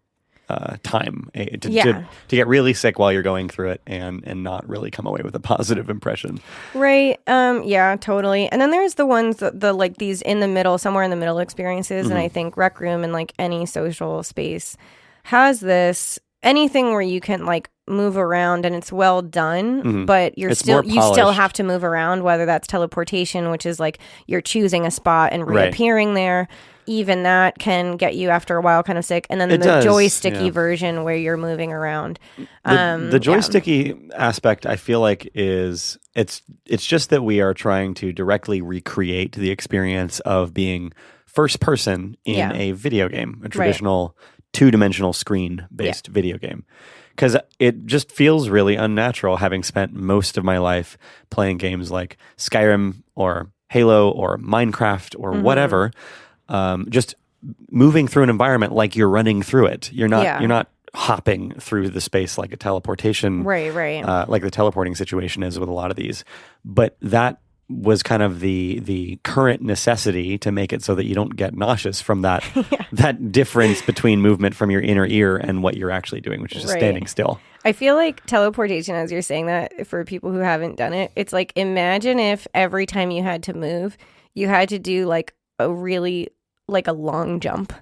time to get really sick while you're going through it and not really come away with a positive impression. Right. Yeah, totally. And then there's the ones the like these somewhere in the middle experiences. And I think Rec Room and like any social space has this anything where you can like move around and it's well done, but you still have to move around, whether that's teleportation, which is like you're choosing a spot and reappearing there. Even that can get you after a while kind of sick. And then the joysticky version where you're moving around. The joysticky aspect, I feel like it's just that we are trying to directly recreate the experience of being first person in a video game, a traditional two-dimensional screen-based video game. Because it just feels really unnatural, having spent most of my life playing games like Skyrim or Halo or Minecraft or whatever. Just moving through an environment like you're running through it. You're not hopping through the space like a teleportation, right. Like the teleporting situation is with a lot of these. But that was kind of the current necessity to make it so that you don't get nauseous from that that difference between movement from your inner ear and what you're actually doing, which is just standing still. I feel like teleportation, as you're saying that, for people who haven't done it, it's like, imagine if every time you had to move, you had to do like a really like a long jump.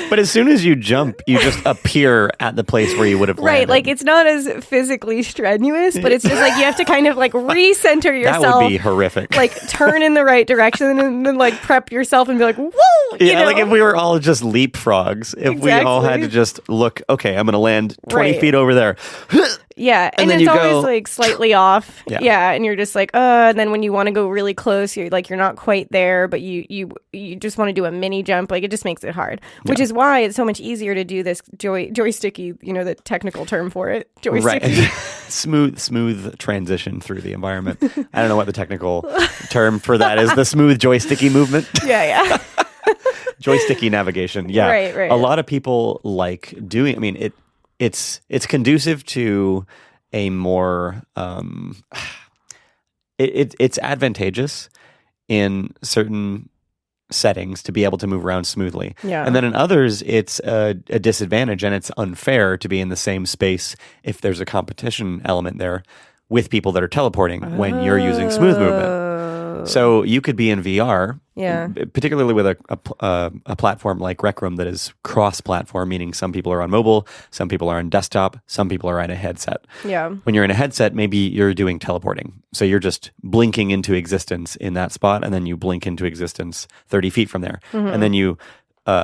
But as soon as you jump, you just appear at the place where you would have landed. Right, like it's not as physically strenuous, but it's just like you have to kind of like recenter yourself. That would be horrific. Like turn in the right direction and then like prep yourself and be like, whoa! Yeah, like if we were all just leapfrogs, if we all had to just look, okay, I'm going to land 20 feet over there. Yeah, and it's always like slightly off. Yeah, and you're just like, and then when you want to go really close, you're not quite there, but you just want to do a mini jump. Like it just makes it hard, which is why it's so much easier to do this joysticky, the technical term for it, joysticky. Right. smooth transition through the environment. I don't know what the technical term for that is. The smooth joysticky movement. Yeah. Joysticky navigation. Yeah. Right. A lot of people like doing. I mean, it's conducive to a more it's advantageous in certain settings to be able to move around smoothly. Yeah. And then in others it's a disadvantage, and it's unfair to be in the same space if there's a competition element there with people that are teleporting when you're using smooth movement. So you could be in VR, particularly with a platform like Rec Room that is cross-platform, meaning some people are on mobile, some people are on desktop, some people are on a headset. Yeah. When you're in a headset, maybe you're doing teleporting. So you're just blinking into existence in that spot, and then you blink into existence 30 feet from there. And then you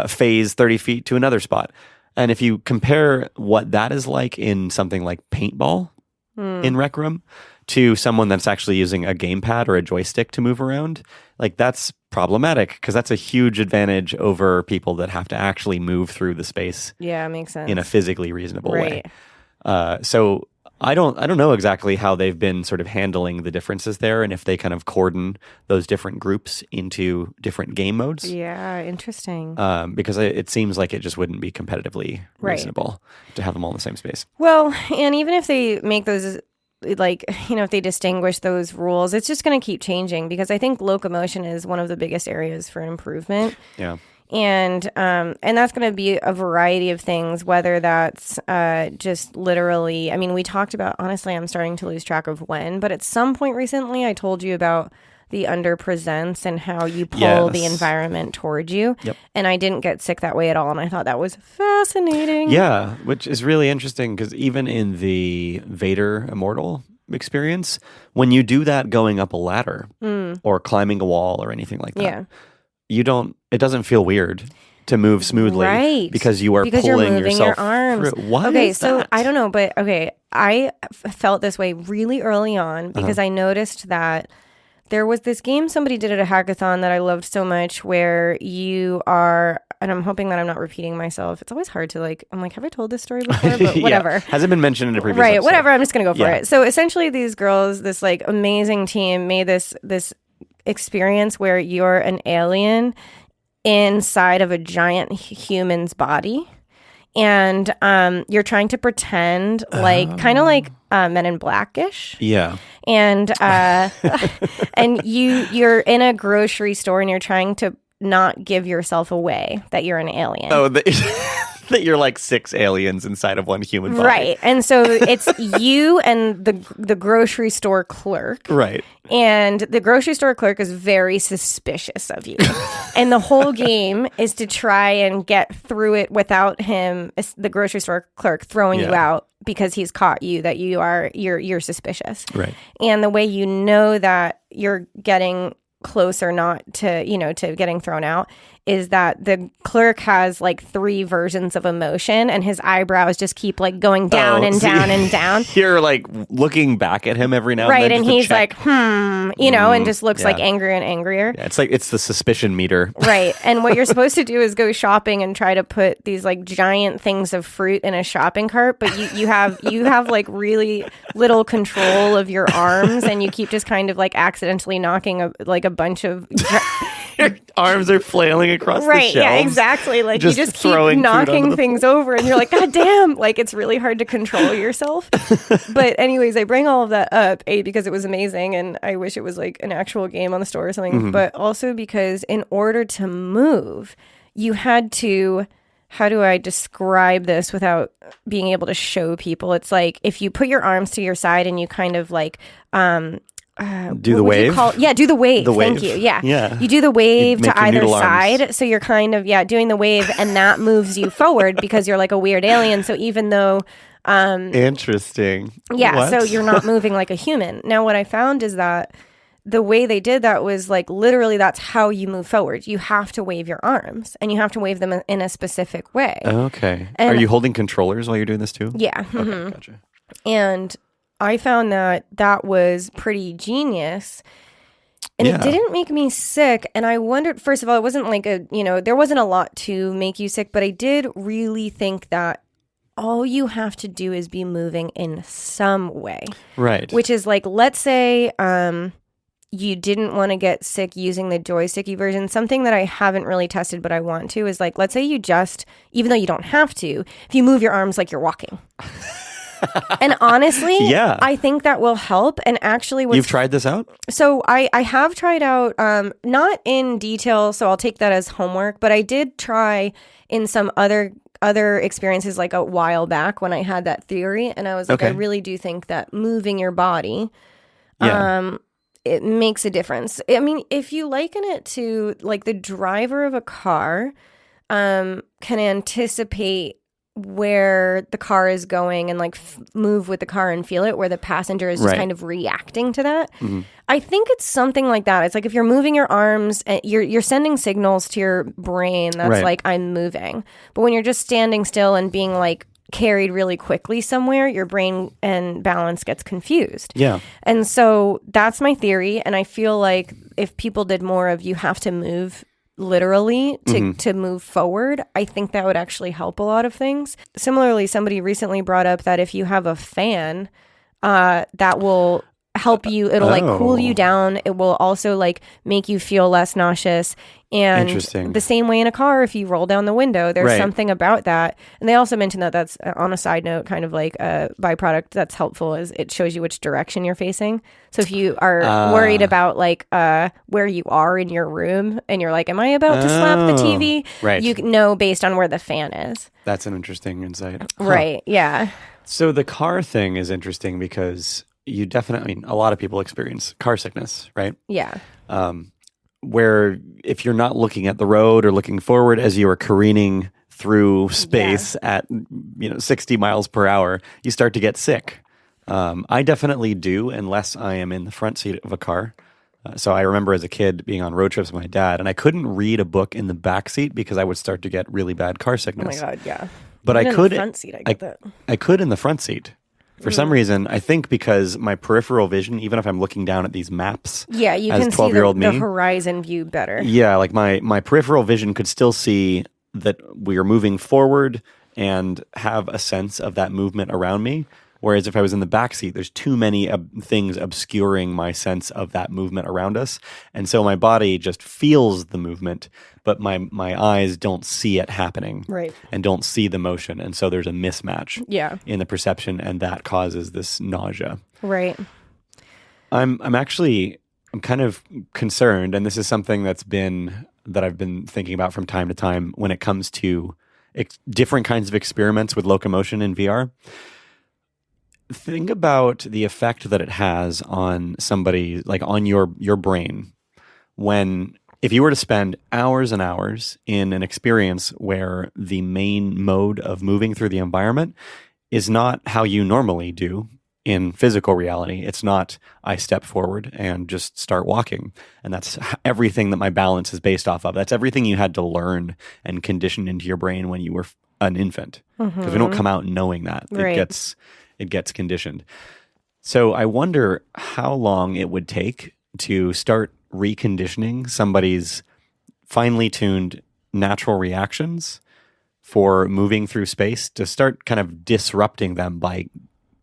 phase 30 feet to another spot. And if you compare what that is like in something like paintball in Rec Room to someone that's actually using a gamepad or a joystick to move around, like that's problematic because that's a huge advantage over people that have to actually move through the space. Yeah, makes sense. In a physically reasonable way. So I don't know exactly how they've been sort of handling the differences there, and if they kind of cordon those different groups into different game modes. Yeah, interesting. Because it seems like it just wouldn't be competitively reasonable to have them all in the same space. Well, and even if they make those, like, if they distinguish those rules, it's just going to keep changing, because I think locomotion is one of the biggest areas for improvement. Yeah. And that's going to be a variety of things, whether that's just literally, I mean, we talked about, honestly, I'm starting to lose track of when, but at some point recently I told you about the under presents and how you pull the environment towards you. Yep. And I didn't get sick that way at all. And I thought that was fascinating. Yeah, which is really interesting, because even in the Vader Immortal experience, when you do that going up a ladder or climbing a wall or anything like that, it doesn't feel weird to move smoothly, because you are pulling you're moving yourself your arms. through. What is that? So I don't know, but I felt this way really early on, because I noticed that there was this game somebody did at a hackathon that I loved so much where you are, and I'm hoping that I'm not repeating myself. It's always hard to I'm like, have I told this story before? But whatever. Yeah. Hasn't been mentioned in a previous Right, episode. whatever. I'm just going to go for it. So essentially these girls, this like amazing team made this experience where you're an alien inside of a giant human's body. And you're trying to pretend like kind of like Men in Blackish. Yeah. And and you're in a grocery store and you're trying to not give yourself away that you're an alien. Oh, that you're like 6 aliens inside of one human body. Right. And so it's you and the grocery store clerk. Right. And the grocery store clerk is very suspicious of you. And the whole game is to try and get through it without him, the grocery store clerk, throwing you out because he's caught you that you're suspicious. Right. And the way you know that you're getting close or not to getting thrown out is that the clerk has like 3 versions of emotion and his eyebrows just keep like going down and down and down. You're like looking back at him every now and then. Right, and he's like, and just looks like angrier and angrier. Yeah, it's the suspicion meter. Right. And what you're supposed to do is go shopping and try to put these like giant things of fruit in a shopping cart, but you have like really little control of your arms and you keep just kind of like accidentally knocking a bunch of your arms are flailing across the shelves. Yeah, exactly. Like you just keep knocking things over and you're like, God damn, like it's really hard to control yourself. But anyways, I bring all of that up, A, because it was amazing and I wish it was like an actual game on the store or something, but also because in order to move, you had to, how do I describe this without being able to show people? It's like if you put your arms to your side and you kind of like, do the wave? Do the wave. The wave. Thank you. Yeah. You do the wave to either side. Arms. So you're kind of, doing the wave and that moves you forward because you're like a weird alien. So even though... Interesting. Yeah. What? So you're not moving like a human. Now, what I found is that the way they did that was like literally that's how you move forward. You have to wave your arms and you have to wave them in a specific way. Okay. And are you holding controllers while you're doing this too? Yeah. Okay, gotcha. And I found that was pretty genius. And it didn't make me sick. And I wondered, first of all, it wasn't like there wasn't a lot to make you sick, but I did really think that all you have to do is be moving in some way. Right. Which is like, let's say you didn't want to get sick using the joysticky version. Something that I haven't really tested, but I want to, is like, let's say you just, even though you don't have to, if you move your arms like you're walking. And honestly, I think that will help. And actually, you've tried this out? So I have tried out, not in detail, so I'll take that as homework, but I did try in some other experiences like a while back when I had that theory. And I was like, I really do think that moving your body, it makes a difference. I mean, if you liken it to like the driver of a car can anticipate where the car is going and like move with the car and feel it, where the passenger is just kind of reacting to that. I think it's something like that. It's like if you're moving your arms, you're sending signals to your brain that's like, I'm moving. But when you're just standing still and being like carried really quickly somewhere, your brain and balance gets confused. Yeah. And so that's my theory. And I feel like if people did more of you have to move literally to move forward, I think that would actually help a lot of things. Similarly, somebody recently brought up that if you have a fan, that will help you. It'll like cool you down. It will also like make you feel less nauseous. And the same way in a car, if you roll down the window, there's something about that. And they also mentioned that that's on a side note, kind of like a byproduct that's helpful is it shows you which direction you're facing. So if you are worried about like where you are in your room and you're like, am I about to slap the TV? Right. You know based on where the fan is. That's an interesting insight. Right. Yeah. So the car thing is interesting because you definitely, I mean, a lot of people experience car sickness, right? Yeah. Where if you're not looking at the road or looking forward as you are careening through space at 60 miles per hour, you start to get sick. I definitely do, unless I am in the front seat of a car. So I remember as a kid being on road trips with my dad, and I couldn't read a book in the back seat because I would start to get really bad car sickness. Oh my God, yeah. But even I could in the front seat. I get that. I could in the front seat. For some reason, I think because my peripheral vision, even if I'm looking down at these maps, you can see the horizon view better. Yeah, like my peripheral vision could still see that we are moving forward and have a sense of that movement around me. Whereas if I was in the back seat, there's too many things obscuring my sense of that movement around us. And so my body just feels the movement, but my eyes don't see it happening. Right. And don't see the motion. And so there's a mismatch in the perception, and that causes this nausea. Right. I'm kind of concerned, and this is something that I've been thinking about from time to time when it comes to different kinds of experiments with locomotion in VR. Think about the effect that it has on somebody, like on your brain, if you were to spend hours and hours in an experience where the main mode of moving through the environment is not how you normally do in physical reality. It's not, I step forward and just start walking. And that's everything that my balance is based off of. That's everything you had to learn and condition into your brain when you were an infant. Because we don't come out knowing that. Right. It gets conditioned. So I wonder how long it would take to start reconditioning somebody's finely tuned natural reactions for moving through space, to start kind of disrupting them by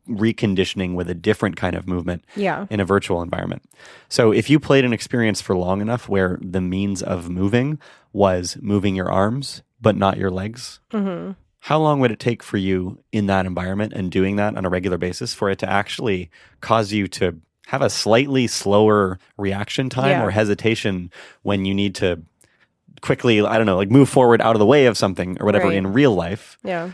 reconditioning with a different kind of movement in a virtual environment. So if you played an experience for long enough where the means of moving was moving your arms but not your legs, how long would it take for you in that environment and doing that on a regular basis for it to actually cause you to have a slightly slower reaction time or hesitation when you need to quickly, I don't know, like move forward out of the way of something or whatever in real life? Yeah.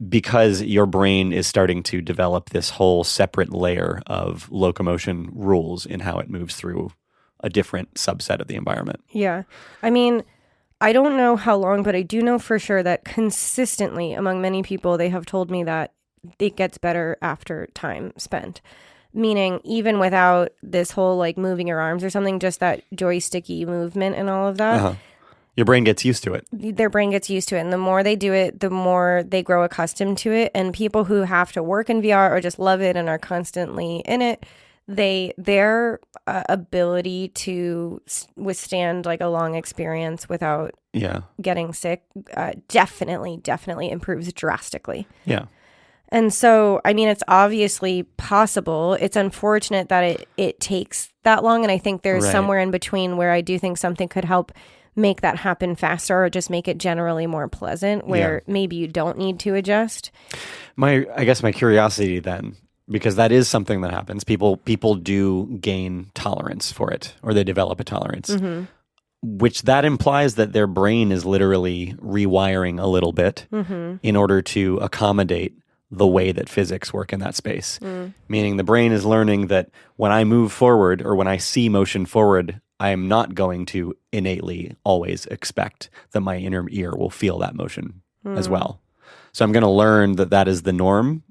Because your brain is starting to develop this whole separate layer of locomotion rules in how it moves through a different subset of the environment. Yeah. I mean, I don't know how long, but I do know for sure that consistently among many people, they have told me that it gets better after time spent. Meaning even without this whole like moving your arms or something, just that joysticky movement and all of that. Your brain gets used to it. Their brain gets used to it. And the more they do it, the more they grow accustomed to it. And people who have to work in VR or just love it and are constantly in it, their ability to withstand like a long experience without getting sick definitely improves drastically. Yeah. And so, I mean, it's obviously possible. It's unfortunate that it takes that long. And I think there's somewhere in between where I do think something could help make that happen faster or just make it generally more pleasant where maybe you don't need to adjust. I guess my curiosity then, because that is something that happens. People do gain tolerance for it, or they develop a tolerance, which that implies that their brain is literally rewiring a little bit in order to accommodate the way that physics work in that space. Meaning the brain is learning that when I move forward or when I see motion forward, I am not going to innately always expect that my inner ear will feel that motion as well. So I'm going to learn that is the norm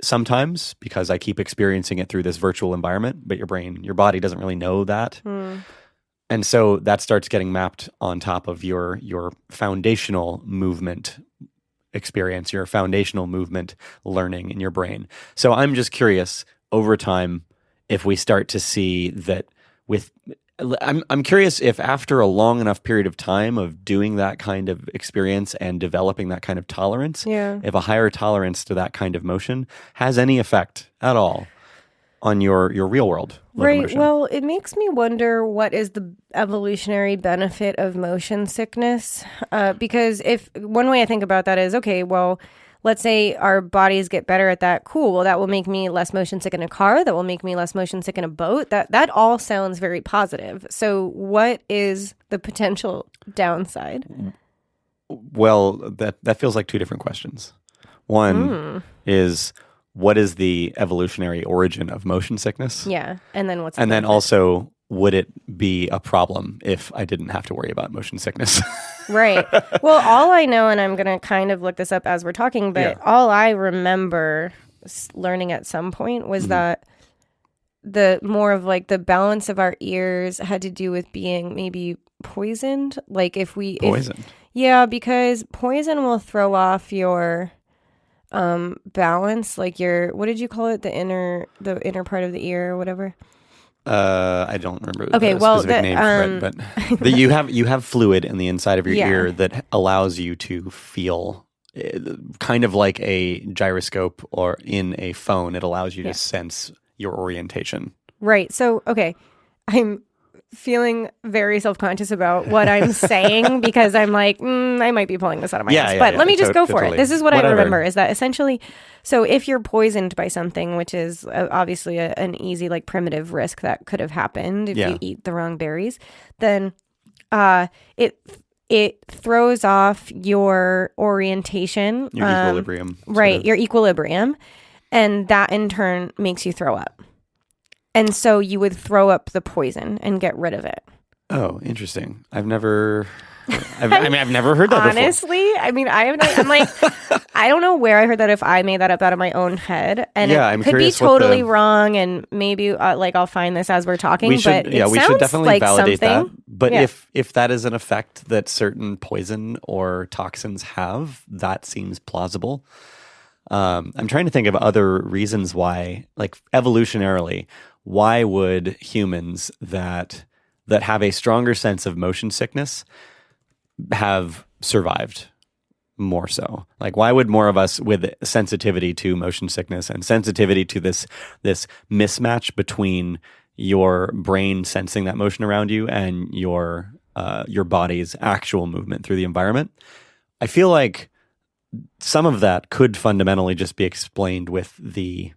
sometimes because I keep experiencing it through this virtual environment, but your body doesn't really know that. And so that starts getting mapped on top of your foundational movement experience, your foundational movement learning in your brain. So I'm just curious over time if we start to see that I'm curious if after a long enough period of time of doing that kind of experience and developing that kind of tolerance, if a higher tolerance to that kind of motion has any effect at all on your real world locomotion. Right. Well, it makes me wonder what is the evolutionary benefit of motion sickness? Because if one way I think about that is, okay, well, let's say our bodies get better at that. Cool. Well, that will make me less motion sick in a car. That will make me less motion sick in a boat. That all sounds very positive. So what is the potential downside? Well, that feels like two different questions. One is, what is the evolutionary origin of motion sickness? Yeah. And then what's the And then benefit? also, would it be a problem if I didn't have to worry about motion sickness? Right. Well, all I know, and I'm going to kind of look this up as we're talking, but all I remember learning at some point was that the more of like the balance of our ears had to do with being maybe poisoned. Like poisoned? Yeah, because poison will throw off your balance, like what did you call it? The inner part of the ear or whatever. I don't remember the specific name for it, but you have fluid in the inside of your ear that allows you to feel kind of like a gyroscope or in a phone. It allows you to sense your orientation. Right. So, okay, I'm feeling very self-conscious about what I'm saying because I'm like, I might be pulling this out of my ass. But let me just go for it. This is what I remember is that essentially, so if you're poisoned by something, which is obviously an easy, like primitive risk that could have happened if you eat the wrong berries, then it throws off your orientation. Your equilibrium. Right, your equilibrium. And that in turn makes you throw up. And so you would throw up the poison and get rid of it. Oh, interesting. I've never heard that honestly, before. I mean, I'm like, I don't know where I heard that if I made that up out of my own head. And it could be totally wrong. And maybe I'll find this as we're talking. We should definitely like validate something. that. But if that is an effect that certain poison or toxins have, that seems plausible. I'm trying to think of other reasons why, like evolutionarily, why would humans that have a stronger sense of motion sickness have survived more so? Like, why would more of us with sensitivity to motion sickness and sensitivity to this mismatch between your brain sensing that motion around you and your body's actual movement through the environment? I feel like some of that could fundamentally just be explained with the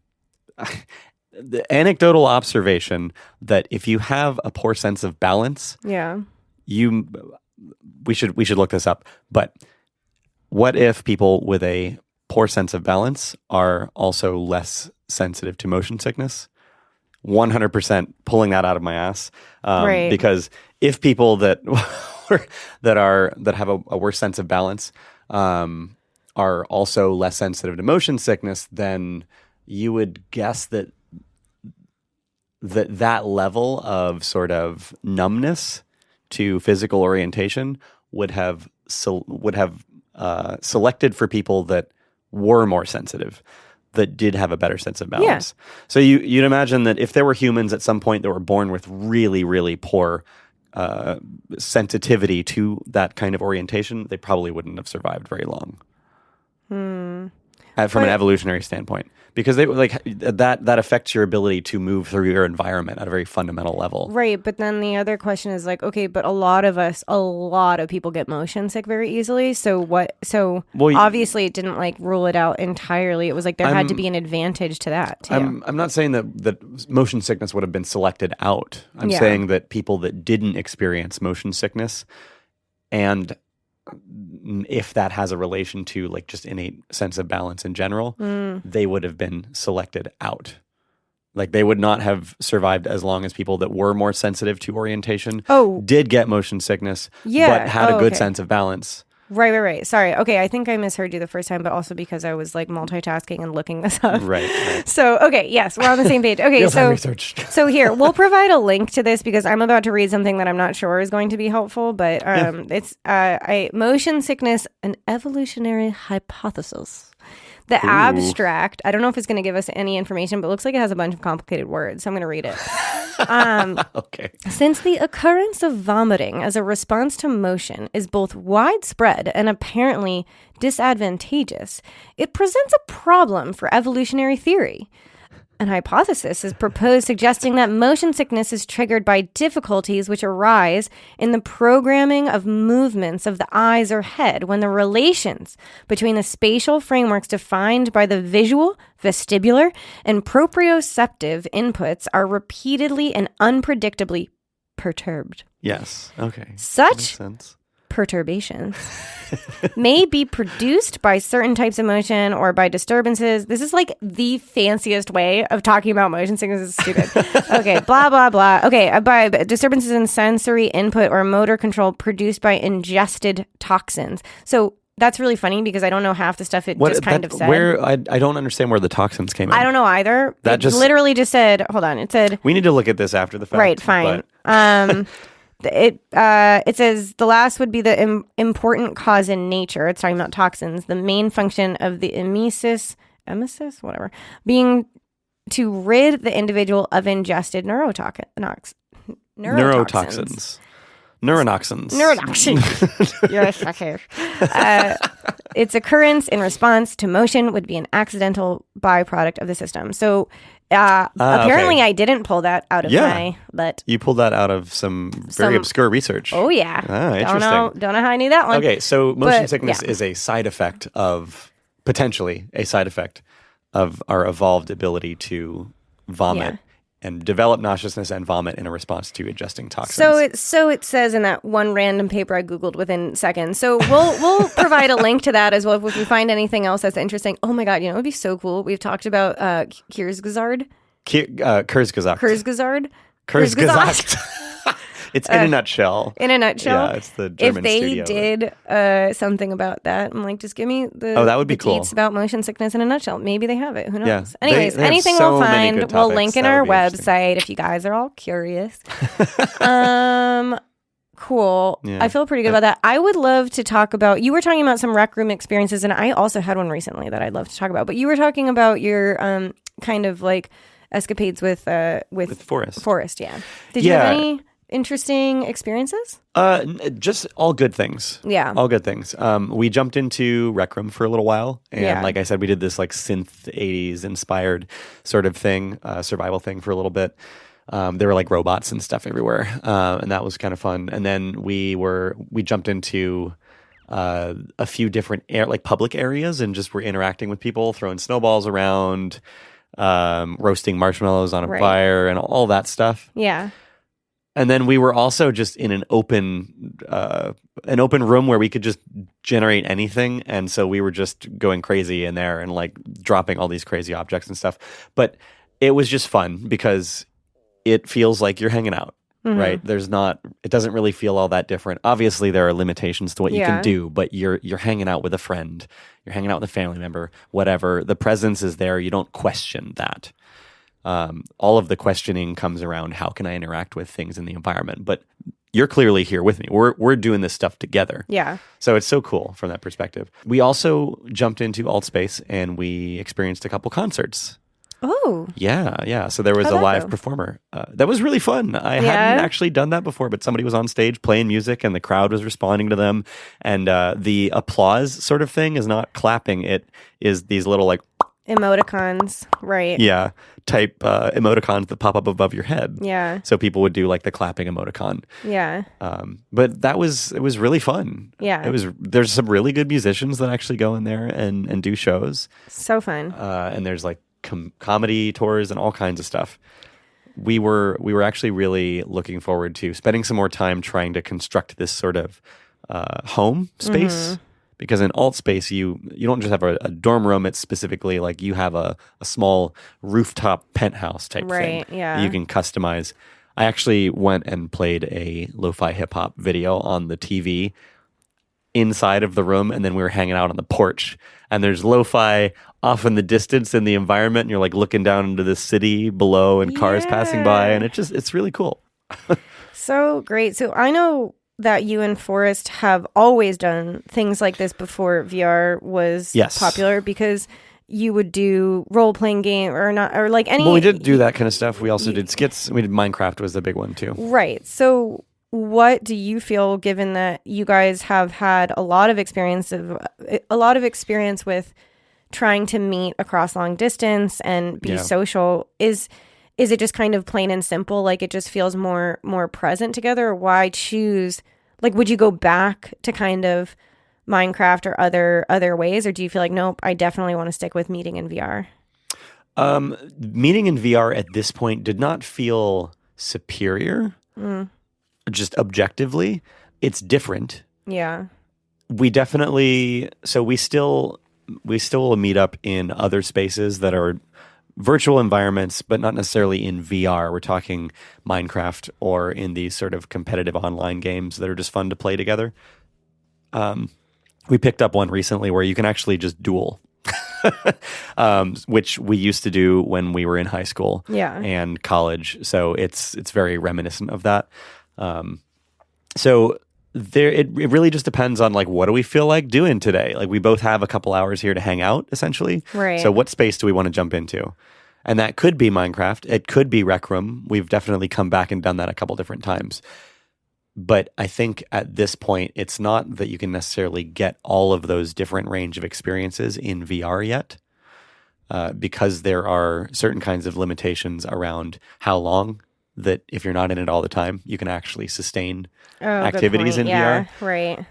anecdotal observation that if you have a poor sense of balance, we should look this up. But what if people with a poor sense of balance are also less sensitive to motion sickness? 100% pulling that out of my ass. Right. Because if people that have a worse sense of balance are also less sensitive to motion sickness, then you would guess that level of sort of numbness to physical orientation would have selected for people that were more sensitive, that did have a better sense of balance. Yeah. So you'd imagine that if there were humans at some point that were born with really, really poor sensitivity to that kind of orientation, they probably wouldn't have survived very long. From an evolutionary standpoint, because they like that affects your ability to move through your environment at a very fundamental level. Right. But then the other question is like, okay, but a lot of people get motion sick very easily. So obviously it didn't like rule it out entirely. It was like there had to be an advantage to that too. I'm not saying that motion sickness would have been selected out. I'm saying that people that didn't experience motion sickness, and if that has a relation to like just innate sense of balance in general, they would have been selected out. Like they would not have survived as long as people that were more sensitive to orientation did get motion sickness, but had a good sense of balance. Right. Sorry. Okay, I think I misheard you the first time, but also because I was like multitasking and looking this up. Right. So, okay, yes, we're on the same page. Okay, so here, we'll provide a link to this because I'm about to read something that I'm not sure is going to be helpful, but it's motion sickness, an evolutionary hypothesis. The abstract, I don't know if it's going to give us any information, but it looks like it has a bunch of complicated words, so I'm going to read it. Okay. Since the occurrence of vomiting as a response to motion is both widespread and apparently disadvantageous, it presents a problem for evolutionary theory. An hypothesis is proposed suggesting that motion sickness is triggered by difficulties which arise in the programming of movements of the eyes or head when the relations between the spatial frameworks defined by the visual, vestibular, and proprioceptive inputs are repeatedly and unpredictably perturbed. Yes. Okay. Such perturbations may be produced by certain types of motion or by disturbances. This is like the fanciest way of talking about motion sickness. Is stupid. Okay, blah, blah, blah. Okay, by disturbances in sensory input or motor control produced by ingested toxins. So that's really funny because I don't know half the stuff it just kind of said. I don't understand where the toxins came in. I don't know either. It literally just said, hold on, it said... We need to look at this after the fact. Right, fine. It says the last would be the important cause in nature. It's talking about toxins. The main function of the emesis, whatever, being to rid the individual of ingested neurotoxins. Neuronoxins. Yes, okay. Its occurrence in response to motion would be an accidental byproduct of the system. So apparently I didn't pull that out of my butt. You pulled that out of some very obscure research. Oh, yeah. Interesting. Don't know how I knew that one. Okay, so motion sickness is a side effect of, potentially, a side effect of our evolved ability to vomit and develop nauseousness and vomit in a response to ingesting toxins. So it says in that one random paper I Googled within seconds. So we'll provide a link to that as well if we find anything else that's interesting. Oh my God, it would be so cool. We've talked about Kurzgesagt. It's in a nutshell. In a nutshell. Yeah, it's the German studio. If they did something about that, I'm like, just give me that would be cool. deets about motion sickness in a nutshell. Maybe they have it. Who knows? Yeah, Anyways, anything we'll find, we'll link in our website if you guys are all curious. Cool. Yeah. I feel pretty good about that. I would love to talk about, you were talking about some rec room experiences, and I also had one recently that I'd love to talk about, but you were talking about your kind of like escapades with Forrest, yeah. Did you have any interesting experiences? Just all good things. Yeah. All good things. We jumped into Rec Room for a little while. And like I said, we did this like synth 80s inspired sort of thing, survival thing for a little bit. There were like robots and stuff everywhere. And that was kind of fun. And then we jumped into a few different public areas and just were interacting with people, throwing snowballs around, roasting marshmallows on a fire and all that stuff. Yeah. And then we were also just in an open room where we could just generate anything. And so we were just going crazy in there and like dropping all these crazy objects and stuff. But it was just fun because it feels like you're hanging out, right? It doesn't really feel all that different. Obviously there are limitations to what you can do, but you're hanging out with a friend, you're hanging out with a family member, whatever. The presence is there. You don't question that. All of the questioning comes around how can I interact with things in the environment, but you're clearly here with me. We're doing this stuff together. Yeah. So it's so cool from that perspective. We also jumped into alt space and we experienced a couple concerts. Oh. Yeah. So there was a live performer. That was really fun. I hadn't actually done that before, but somebody was on stage playing music and the crowd was responding to them. And the applause sort of thing is not clapping. It is these little like emoticons, right? Yeah, type emoticons that pop up above your head. Yeah. So people would do like the clapping emoticon. Yeah. But it was really fun. Yeah. There's some really good musicians that actually go in there and do shows. So fun. And there's like comedy tours and all kinds of stuff. We were actually really looking forward to spending some more time trying to construct this sort of home space. Because in alt space, you don't just have a dorm room. It's specifically like you have a small rooftop penthouse type thing. Right, yeah. You can customize. I actually went and played a lo-fi hip-hop video on the TV inside of the room, and then we were hanging out on the porch. And there's lo-fi off in the distance in the environment, and you're like looking down into the city below and cars passing by, and it's really cool. So great. So I know that you and Forrest have always done things like this before VR was popular, because you would do role-playing game or like any... Well, we did do that kind of stuff. We also did skits. We did Minecraft was the big one too. Right. So what do you feel, given that you guys have had a lot of experience with trying to meet across long distance and be social? Is it just kind of plain and simple, like it just feels more present together? Or why choose, like, would you go back to kind of Minecraft or other ways? Or do you feel like, nope, I definitely want to stick with meeting in VR? Meeting in VR at this point did not feel superior, just objectively. It's different. Yeah. We definitely, so we still will meet up in other spaces that are virtual environments, but not necessarily in VR. We're talking Minecraft or in these sort of competitive online games that are just fun to play together. We picked up one recently where you can actually just duel, which we used to do when we were in high school and college. So it's very reminiscent of that. So it really just depends on like, what do we feel like doing today? Like we both have a couple hours here to hang out, essentially. Right. So what space do we want to jump into? And that could be Minecraft. It could be Rec Room. We've definitely come back and done that a couple different times. But I think at this point, it's not that you can necessarily get all of those different range of experiences in VR yet, because there are certain kinds of limitations around how long that if you're not in it all the time, you can actually sustain activities in VR. Right.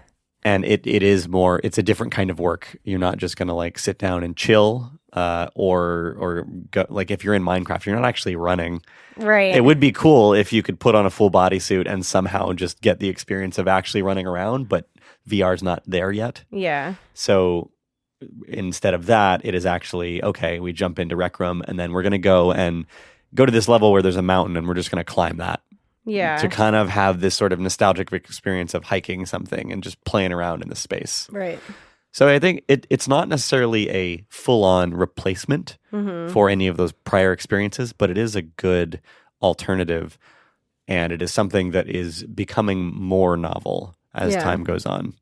And it is more, it's a different kind of work. You're not just going to like sit down and chill, or go, like if you're in Minecraft, you're not actually running. Right. It would be cool if you could put on a full bodysuit and somehow just get the experience of actually running around, but VR's not there yet. Yeah. So instead of that, it is actually, okay, we jump into Rec Room and then we're going to go to this level where there's a mountain and we're just going to climb that. Yeah. To kind of have this sort of nostalgic experience of hiking something and just playing around in the space. Right. So I think it's not necessarily a full-on replacement for any of those prior experiences, but it is a good alternative, and it is something that is becoming more novel as time goes on.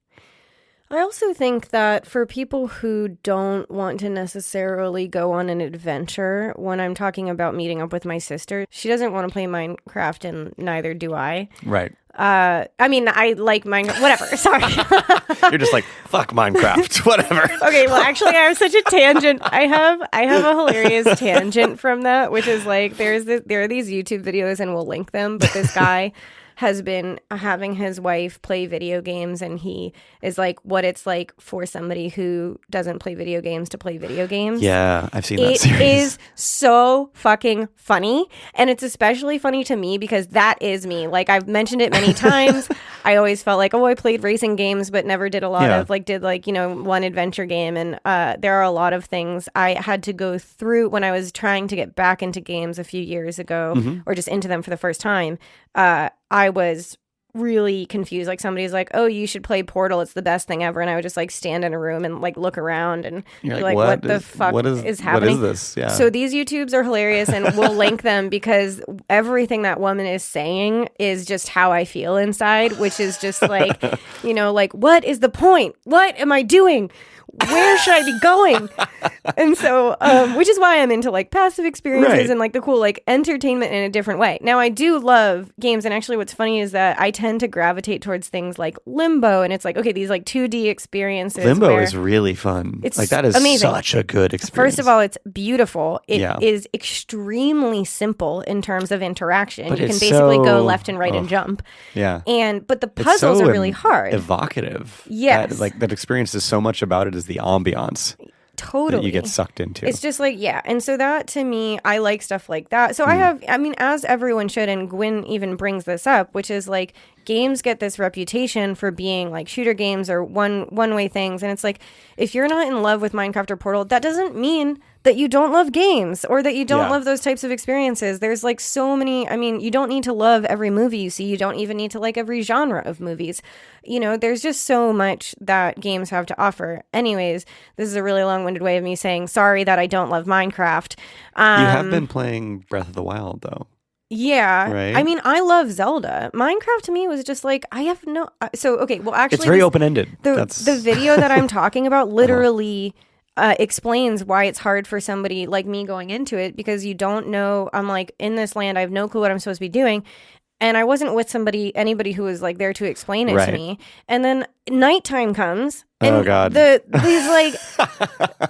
I also think that for people who don't want to necessarily go on an adventure, when I'm talking about meeting up with my sister, she doesn't want to play Minecraft, and neither do I. Right. I mean, I like Minecraft. Whatever. Sorry. You're just like, fuck Minecraft. Whatever. Okay. Well, actually, I have such a tangent. I have a hilarious tangent from that, which is like there are these YouTube videos, and we'll link them. But this guy has been having his wife play video games, and he is like what it's like for somebody who doesn't play video games to play video games. Yeah, I've seen that series. It is so fucking funny, and it's especially funny to me because that is me. Like, I've mentioned it many times. I always felt like, I played racing games, but never did a lot of one adventure game. And there are a lot of things I had to go through when I was trying to get back into games a few years ago, or just into them for the first time. I was really confused. Like, somebody's like, oh, you should play Portal. It's the best thing ever. And I would just like stand in a room and like look around and be like, what the fuck is happening? What is this? Yeah. So these YouTubes are hilarious, and we'll link them because everything that woman is saying is just how I feel inside, which is just like, like, what is the point? What am I doing? Where should I be going? And so, which is why I'm into like passive experiences and like the cool like entertainment in a different way. Now, I do love games, and actually what's funny is that I tend to gravitate towards things like Limbo, and it's like, okay, these like 2D experiences. Limbo is really fun. It's like, that is amazing. Such a good experience. First of all, it's beautiful. It is extremely simple in terms of interaction. But you can basically go left and right and jump. Yeah. But the puzzles are really hard. Evocative. Yes. That experience is so much about it is the ambiance. Totally. That you get sucked into. It's just like, and so that to me, I like stuff like that. So as everyone should, and Gwyn even brings this up, which is like, games get this reputation for being like shooter games or one-way things. And it's like, if you're not in love with Minecraft or Portal, that doesn't mean that you don't love games or that you don't love those types of experiences. There's like so many, you don't need to love every movie you see. You don't even need to like every genre of movies. There's just so much that games have to offer. Anyways, this is a really long-winded way of me saying sorry that I don't love Minecraft. You have been playing Breath of the Wild, though. Yeah. Right? I love Zelda. Minecraft to me was just like, I have no... actually... It's very open-ended. The video that I'm talking about literally explains why it's hard for somebody like me going into it, because you don't know... I'm like, in this land, I have no clue what I'm supposed to be doing. And I wasn't with anybody who was like there to explain it to me. And then nighttime comes. And oh God! These like,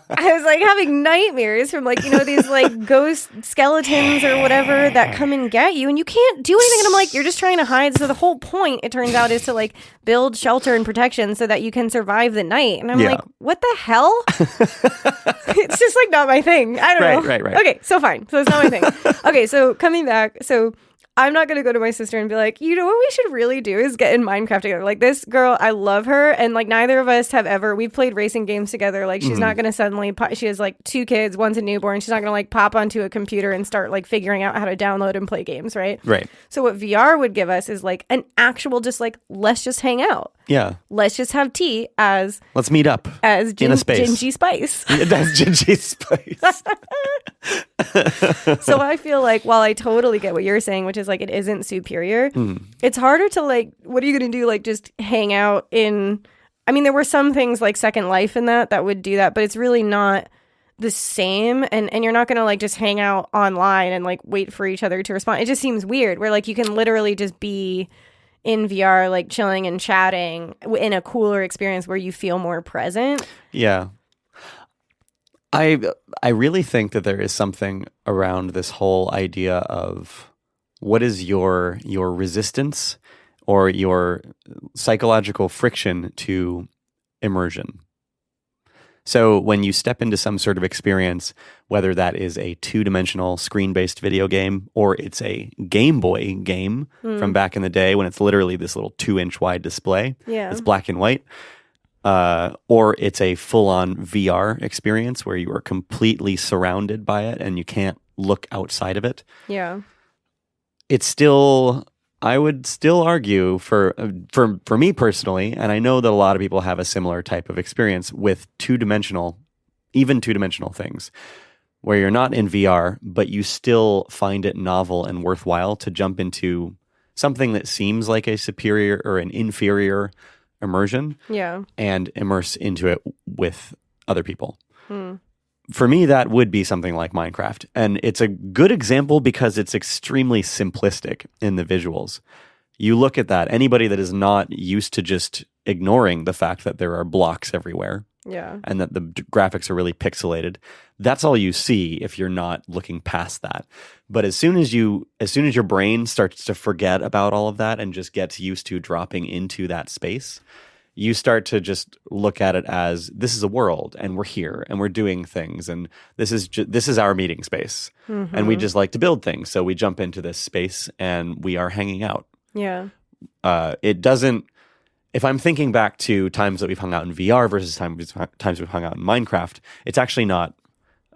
I was like having nightmares from like these like ghost skeletons or whatever that come and get you, and you can't do anything. And I'm like, you're just trying to hide. So the whole point, it turns out, is to like build shelter and protection so that you can survive the night. And I'm like, what the hell? It's just like not my thing. I don't know. Right. Okay, so fine. So it's not my thing. Okay, so coming back, so. I'm not going to go to my sister and be like, what we should really do is get in Minecraft together. Like, this girl, I love her. And like, neither of us have ever, we've played racing games together. Like, she's not going to suddenly, she has like 2 kids, one's a newborn. She's not going to like pop onto a computer and start like figuring out how to download and play games, right? Right. So what VR would give us is like an actual, just like, let's just hang out. Yeah. Let's just have tea as... Let's meet up as in a space. Gingy Spice. That's Gingy Spice. So I feel like, while I totally get what you're saying, which is is like it isn't superior. It's harder to like, what are you going to do? Like just hang out in, I mean, there were some things like Second Life in that would do that, but it's really not the same. And you're not going to like just hang out online and like wait for each other to respond. It just seems weird where like you can literally just be in VR, like chilling and chatting in a cooler experience where you feel more present. Yeah. I really think that there is something around this whole idea of what is your resistance or your psychological friction to immersion. So when you step into some sort of experience, whether that is a 2-dimensional screen-based video game or it's a Game Boy game from back in the day when it's literally this little 2-inch wide display, it's black and white, or it's a full-on VR experience where you are completely surrounded by it and you can't look outside of it. Yeah. It's still, I would still argue for me personally, and I know that a lot of people have a similar type of experience with even two-dimensional things, where you're not in VR, but you still find it novel and worthwhile to jump into something that seems like a superior or an inferior immersion and immerse into it with other people. For me, that would be something like Minecraft. And it's a good example because it's extremely simplistic in the visuals. You look at that, anybody that is not used to just ignoring the fact that there are blocks everywhere and that the graphics are really pixelated, that's all you see if you're not looking past that. But as soon as your brain starts to forget about all of that and just gets used to dropping into that space, you start to just look at it as this is a world and we're here and we're doing things and this is our meeting space and we just like to build things, so we jump into this space and we are hanging out. It doesn't, if I'm thinking back to times that we've hung out in VR versus times we've hung out in Minecraft, it's actually not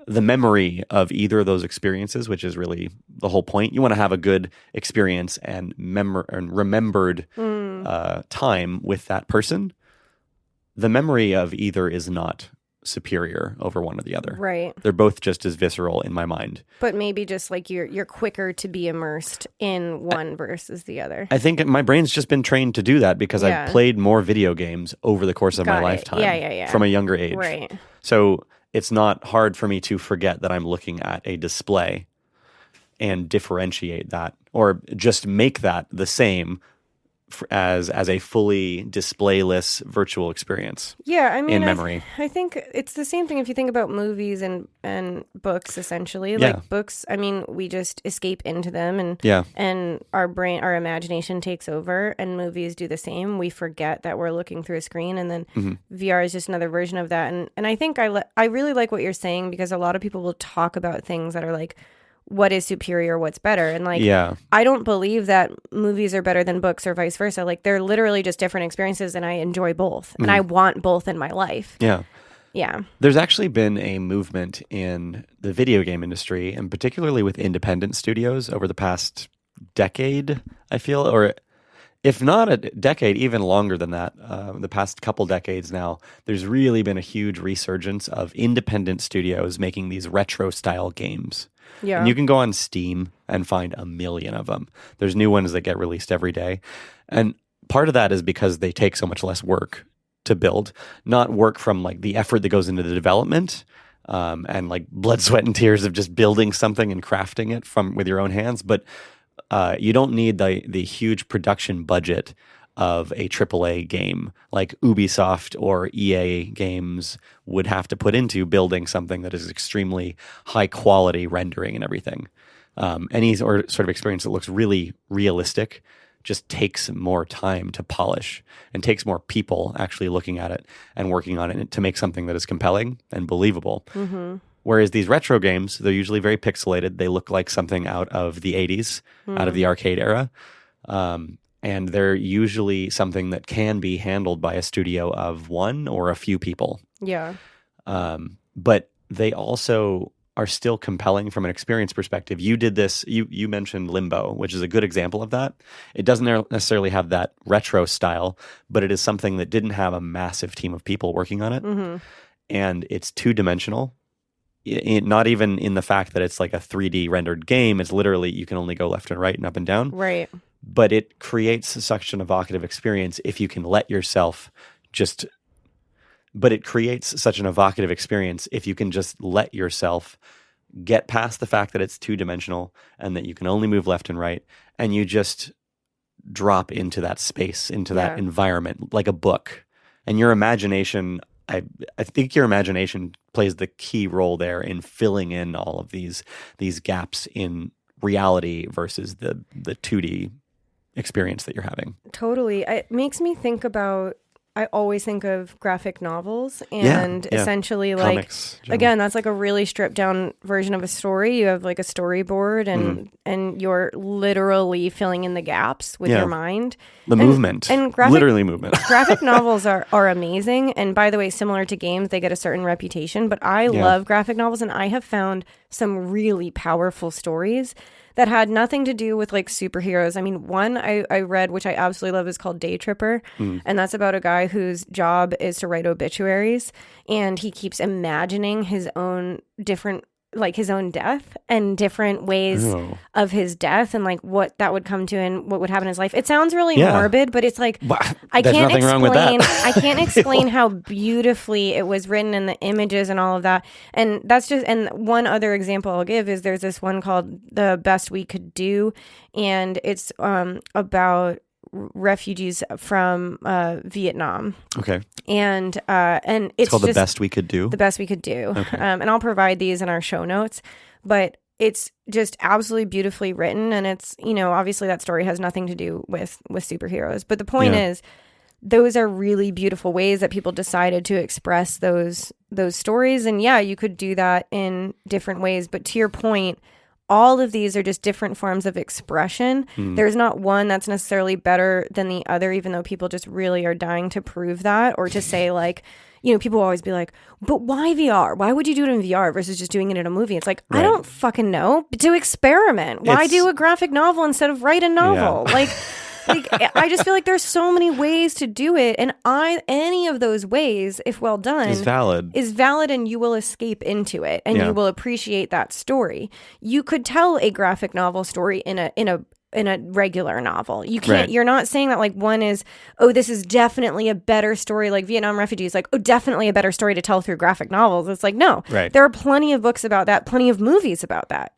the memory of either of those experiences, which is really the whole point. You want to have a good experience and remembered time with that person. The memory of either is not superior over one or the other. Right. They're both just as visceral in my mind. But maybe just like you're quicker to be immersed in one versus the other. I think my brain's just been trained to do that because I've played more video games over the course of my lifetime from a younger age. Right. So it's not hard for me to forget that I'm looking at a display and differentiate that or just make that the same as a fully displayless virtual experience. Yeah, I mean, in memory. I think it's the same thing if you think about movies and books, essentially. Like books, I mean, we just escape into them and our imagination takes over, and movies do the same. We forget that we're looking through a screen, and then VR is just another version of that. And I think I really like what you're saying, because a lot of people will talk about things that are like, what is superior, what's better, and like I don't believe that movies are better than books or vice versa. Like, they're literally just different experiences, and I enjoy both and I want both in my life. There's actually been a movement in the video game industry, and particularly with independent studios, over the past decade, I feel, or if not a decade, even longer than that, the past couple decades now. There's really been a huge resurgence of independent studios making these retro style games. And you can go on Steam and find a million of them. There's new ones that get released every day. And part of that is because they take so much less work to build, not work from like the effort that goes into the development and like blood, sweat, and tears of just building something and crafting it with your own hands. But you don't need the huge production budget of a AAA game like Ubisoft or EA games would have to put into building something that is extremely high quality rendering and everything. Any sort of experience that looks really realistic just takes more time to polish and takes more people actually looking at it and working on it to make something that is compelling and believable. Whereas these retro games, they're usually very pixelated. They look like something out of the 80s, out of the arcade era. And they're usually something that can be handled by a studio of one or a few people. But they also are still compelling from an experience perspective. You did this, you mentioned Limbo, which is a good example of that. It doesn't necessarily have that retro style, but it is something that didn't have a massive team of people working on it. And it's 2-dimensional. not even in the fact that it's like a 3D rendered game. It's literally you can only go left and right and up and down. Right. But it creates such an evocative experience if you can let yourself just. But it creates such an evocative experience if you can just let yourself get past the fact that it's 2-dimensional and that you can only move left and right, and you just drop into that space, into that environment, like a book. And your imagination, I think your imagination plays the key role there in filling in all of these gaps in reality versus the 2D experience that you're having. Totally. It makes me think about, I always think of graphic novels and essentially like, comics, again, that's like a really stripped down version of a story. You have like a storyboard and you're literally filling in the gaps with your mind. Movement. And literally movement. Graphic novels are amazing. And by the way, similar to games, they get a certain reputation, but I love graphic novels, and I have found some really powerful stories that had nothing to do with like superheroes. I mean, one I read, which I absolutely love, is called Day Tripper. And that's about a guy whose job is to write obituaries. And he keeps imagining his own different, like his own death and different ways of his death and like what that would come to and what would happen in his life. It sounds really morbid, but it's like, I can't explain, I can't explain how beautifully it was written and the images and all of that. And that's just, and one other example I'll give is there's this one called The Best We Could Do. And it's about refugees from Vietnam. Okay. And it's called just The Best We Could Do. The Best We Could Do. Okay. And I'll provide these in our show notes, but it's just absolutely beautifully written. And it's, you know, obviously that story has nothing to do with superheroes. But the point is, those are really beautiful ways that people decided to express those stories. And yeah, you could do that in different ways. But to your point, all of these are just different forms of expression. There's not one that's necessarily better than the other, even though people just really are dying to prove that, or to say like, you know, people always be like, but why VR? Why would you do it in VR versus just doing it in a movie? It's like, I don't fucking know. To experiment. Why do a graphic novel instead of write a novel? Like, I just feel like there's so many ways to do it, and any of those ways, if well done, is valid, and you will escape into it, and you will appreciate that story. You could tell a graphic novel story in a regular novel. You can't. You're not saying that like one is, oh, this is definitely a better story, like Vietnam refugees, like, oh, definitely a better story to tell through graphic novels. It's like, no, there are plenty of books about that, plenty of movies about that.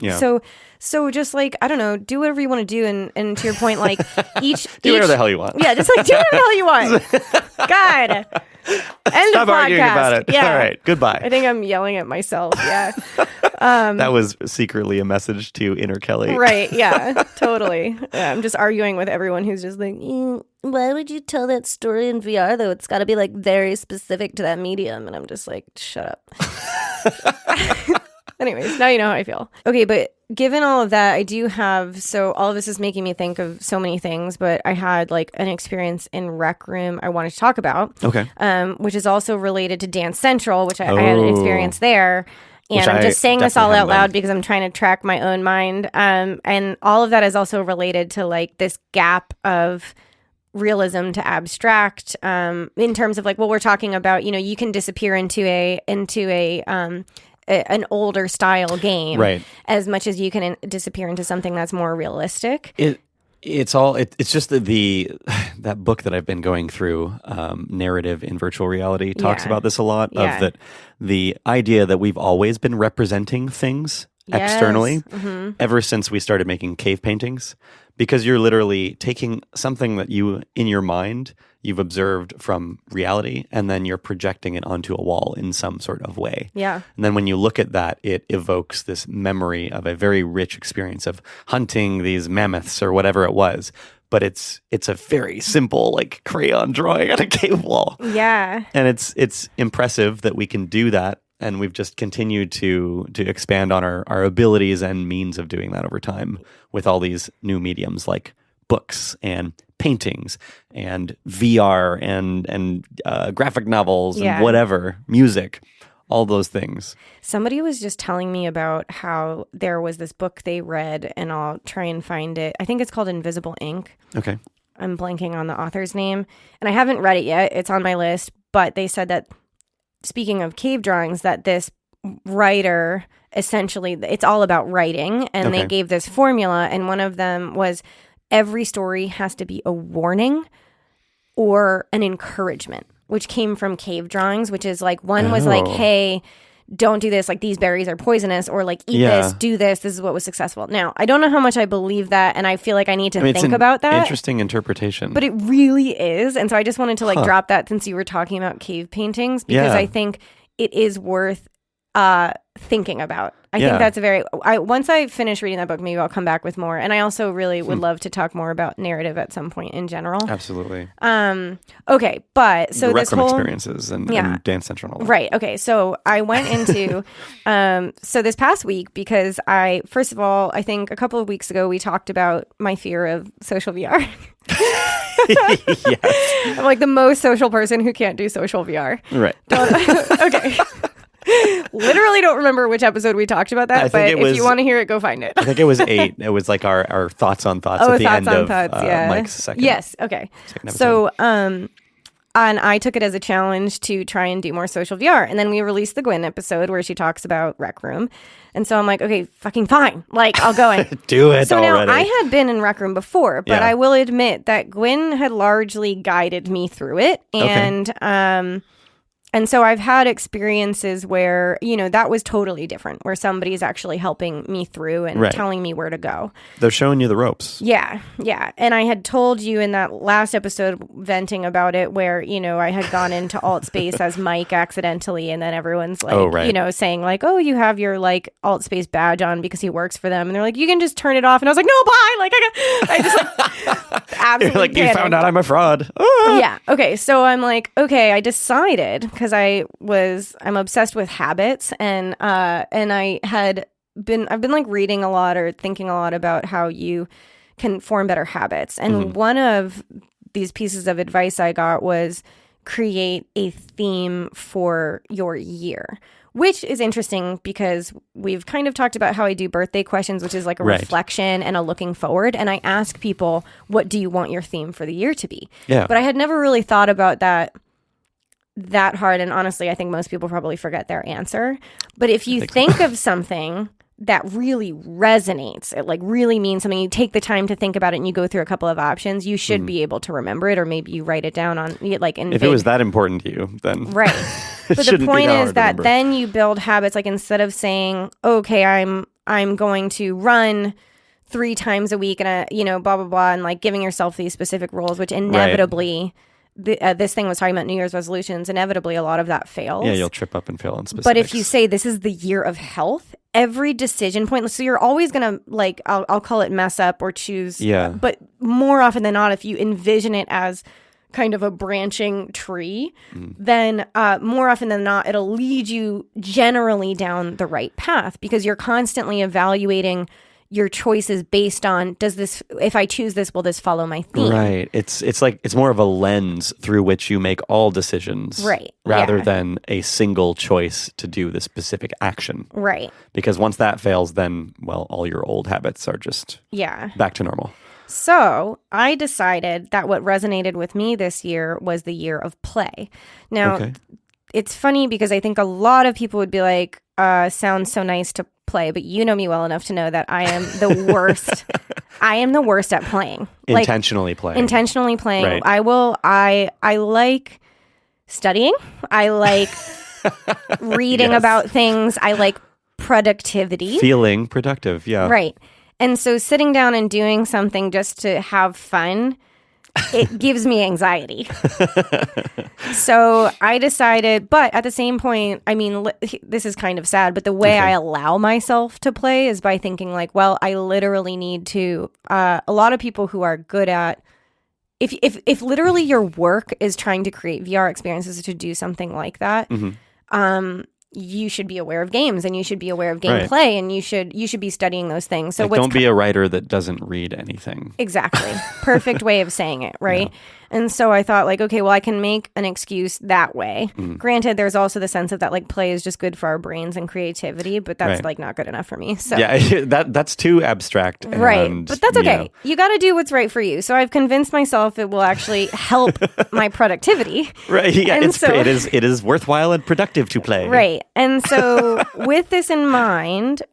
So just like, I don't know, do whatever you want to do. And to your point, like do whatever the hell you want. Yeah, just like do whatever the hell you want. God. End Stop of arguing podcast. About it. Yeah. All right. Goodbye. I think I'm yelling at myself. Yeah. That was secretly a message to inner Kelly. Right. Yeah, totally. Yeah, I'm just arguing with everyone who's just like, why would you tell that story in VR though? It's got to be like very specific to that medium. And I'm just like, shut up. Anyways, now you know how I feel. Okay, but given all of that, I do have, so all of this is making me think of so many things, but I had like an experience in Rec Room I wanted to talk about. Okay. Which is also related to Dance Central, which I had an experience there. And I'm just saying this all out loud because I'm trying to track my own mind. And all of that is also related to like this gap of realism to abstract, in terms of like, well, we're talking about, you know, you can disappear into an older style game, as much as you can disappear into something that's more realistic. It's just that book that I've been going through, Narrative in Virtual Reality, talks about this a lot, of that the idea that we've always been representing things externally ever since we started making cave paintings, because you're literally taking something that you, in your mind, you've observed from reality, and then you're projecting it onto a wall in some sort of way. Yeah. And then when you look at that, it evokes this memory of a very rich experience of hunting these mammoths or whatever it was. But it's a very simple like crayon drawing on a cave wall. Yeah. And it's impressive that we can do that. And we've just continued to expand on our abilities and means of doing that over time with all these new mediums like books and paintings and VR and graphic novels and whatever, music, all those things. Somebody was just telling me about how there was this book they read, and I'll try and find it. I think it's called Invisible Ink. Okay. I'm blanking on the author's name, and I haven't read it yet. It's on my list, but they said that, speaking of cave drawings, that this writer, essentially, it's all about writing. And they gave this formula. And one of them was every story has to be a warning or an encouragement, which came from cave drawings, which is like one was like, hey, don't do this, like these berries are poisonous, or like eat this, do this is what was successful. Now, I don't know how much I believe that, and I feel like I need to think about that. Interesting interpretation. But it really is. And so I just wanted to like drop that since you were talking about cave paintings, because I think it is worth thinking about. I think that's once I finish reading that book, maybe I'll come back with more. And I also really would love to talk more about narrative at some point in general. Absolutely. Okay, but so the this whole experiences and Dance Central and all that. Right. Okay, so I went into so this past week, because first of all, I think a couple of weeks ago we talked about my fear of social VR. Yes. I'm like the most social person who can't do social VR. Right. Okay. Literally don't remember which episode we talked about that, but if you want to hear it, go find it. I think it was 8. It was like our thoughts on thoughts at the end of Mike's second. Yes, okay. So, and I took it as a challenge to try and do more social VR. And then we released the Gwyn episode where she talks about Rec Room. And so I'm like, okay, fucking fine. Like, I'll go in. Do it so already. Now, I had been in Rec Room before, but I will admit that Gwyn had largely guided me through it. And so I've had experiences where, that was totally different, where somebody's actually helping me through and telling me where to go. They're showing you the ropes. Yeah. And I had told you in that last episode venting about it where, I had gone into alt space as Mike accidentally, and then everyone's like, saying like, oh, you have your like alt space badge on because he works for them. And they're like, you can just turn it off. And I was like, no, bye. Like, I just like absolutely like, you found out I'm a fraud. Yeah. Okay. So I'm like, okay, I decided, because I'm obsessed with habits, and I've been like reading a lot or thinking a lot about how you can form better habits. And one of these pieces of advice I got was create a theme for your year, which is interesting because we've kind of talked about how I do birthday questions, which is like a reflection and a looking forward. And I ask people, what do you want your theme for the year to be? Yeah. But I had never really thought about that hard. And honestly, I think most people probably forget their answer. But if you think of something that really resonates, it like really means something, you take the time to think about it and you go through a couple of options, you should be able to remember it, or maybe you write it down on like in if it was that important to you, then right. But the point is that then you build habits. Like instead of saying, okay, I'm going to run 3 times a week and blah blah blah, and like giving yourself these specific rules, which inevitably this thing was talking about New Year's resolutions. Inevitably, a lot of that fails. Yeah, you'll trip up and fail on specifics. But if you say this is the year of health, every decision point, so you're always going to, like, I'll call it mess up or choose. Yeah. But more often than not, if you envision it as kind of a branching tree, then more often than not, it'll lead you generally down the right path, because you're constantly evaluating your choices based on, if I choose this, will this follow my theme? Right. It's like, it's more of a lens through which you make all decisions. Right. Rather than a single choice to do the specific action. Right. Because once that fails, then, well, all your old habits are just back to normal. So I decided that what resonated with me this year was the year of play. Now, it's funny because I think a lot of people would be like, sounds so nice to play, but you know me well enough to know that I am the worst. I am the worst at playing. Intentionally playing. Right. I like studying. I like reading about things. I like productivity. Feeling productive, yeah. Right. And so sitting down and doing something just to have fun, it gives me anxiety. So I decided, but at the same point, I mean, this is kind of sad, but the way I allow myself to play is by thinking like, well, I literally need to, a lot of people who are good at, if literally your work is trying to create VR experiences to do something like that, you should be aware of games, and you should be aware of gameplay, and you should be studying those things. So don't be a writer that doesn't read anything. Exactly. Perfect way of saying it, right? Yeah. And so I thought like, okay, well, I can make an excuse that way. Granted, there's also the sense of that like play is just good for our brains and creativity, but that's like not good enough for me. So yeah, that's too abstract. Right. But that's okay. You got to do what's right for you. So I've convinced myself it will actually help my productivity. Right. Yeah. It is worthwhile and productive to play. Right. And so with this in mind,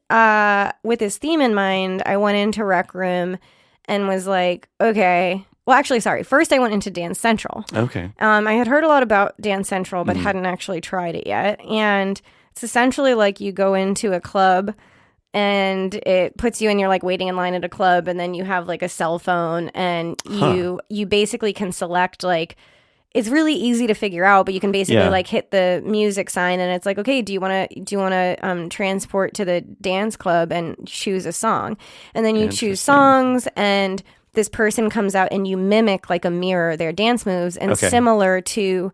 with this theme in mind, I went into Rec Room and was like, okay. Well, actually, sorry. First, I went into Dance Central. Okay. I had heard a lot about Dance Central, but hadn't actually tried it yet. And it's essentially like you go into a club and it puts you in, you're like waiting in line at a club, and then you have like a cell phone, and you basically can select like, it's really easy to figure out, but you can basically like hit the music sign, and it's like, okay, do you want to transport to the dance club and choose a song, and then you choose songs, and this person comes out and you mimic like a mirror their dance moves, and similar to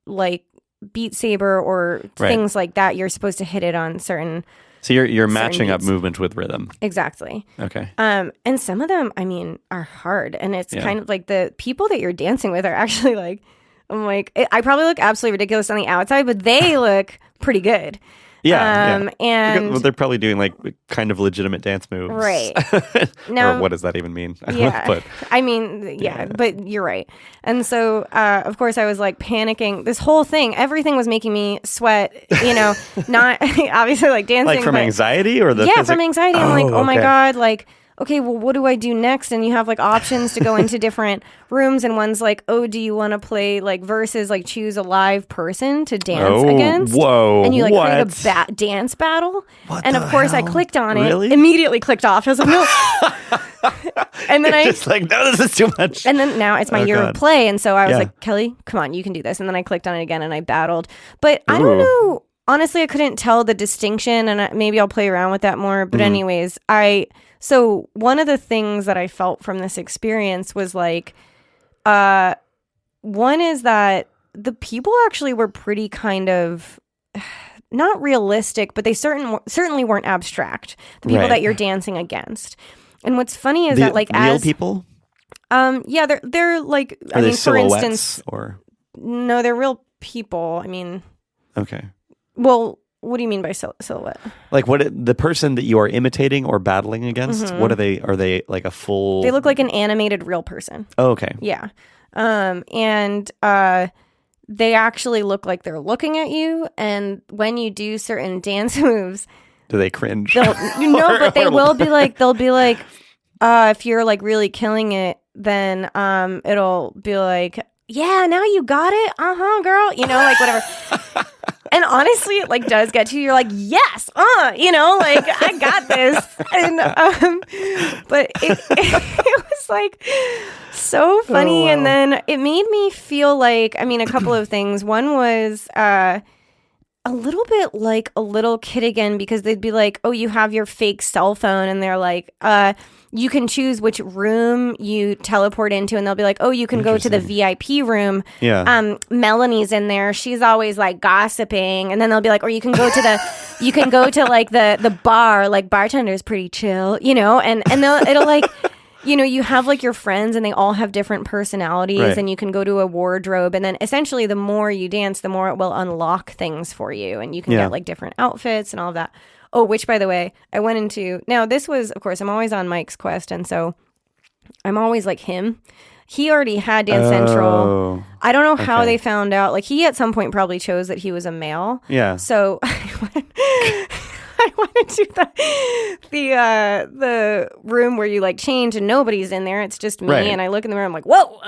like Beat Saber or things like that, you're supposed to hit it on certain. So you're matching up movement with rhythm. Exactly. Okay. And some of them, I mean, are hard, and it's kind of like the people that you're dancing with are actually like, I'm like, I probably look absolutely ridiculous on the outside, but they look pretty good. Yeah. And well, they're probably doing like kind of legitimate dance moves. Right. Or what does that even mean? Yeah. I mean, but you're right. And so, of course, I was like panicking. This whole thing, everything was making me sweat, not obviously like dancing. Like from anxiety or the from anxiety. I'm like, oh my God, like, okay, well, what do I do next? And you have like options to go into different rooms, and one's like, oh, do you want to play like versus like choose a live person to dance against? Whoa. And you like create a dance battle. And of course I clicked on it, immediately clicked off. I was like, no. And then I just like, no, this is too much. And then now it's my year of play. And so I was like, Kelly, come on, you can do this. And then I clicked on it again and I battled. But I don't know. Honestly, I couldn't tell the distinction, and maybe I'll play around with that more. But anyways, so one of the things that I felt from this experience was like, one is that the people actually were pretty kind of not realistic, but they certainly weren't abstract. The people that you're dancing against. And what's funny is that like real people? Yeah, they're like, Are they for instance, or no, they're real people. I mean, okay. Well, what do you mean by silhouette? Like the person that you are imitating or battling against, what are they? Are they like a full... They look like an animated real person. Oh, okay. Yeah. And they actually look like they're looking at you. And when you do certain dance moves... Do they cringe? But they will be like, if you're like really killing it, then it'll be like, yeah, now you got it. Girl. Like whatever. And honestly, it like does get to you. You're like, yes, like I got this. And but it was like so funny. Oh, wow. And then it made me feel like, I mean, a couple of things. One was a little bit like a little kid again, because they'd be like, oh, you have your fake cell phone, and they're like, you can choose which room you teleport into, and they'll be like, oh, you can go to the VIP room. Yeah. Melanie's in there. She's always like gossiping. And then they'll be like, or you can go to like the bar, like bartender's pretty chill, and it'll like, you have like your friends and they all have different personalities, and you can go to a wardrobe, and then essentially the more you dance, the more it will unlock things for you, and you can get like different outfits and all of that. Oh, which, by the way, I went into... Now, this was, of course, I'm always on Mike's quest, and so I'm always like him. He already had Dance Central. I don't know how they found out. Like, he at some point probably chose that he was a male. Yeah. So I went into the room where you like change and nobody's in there. It's just me, and I look in the mirror. I'm like, whoa,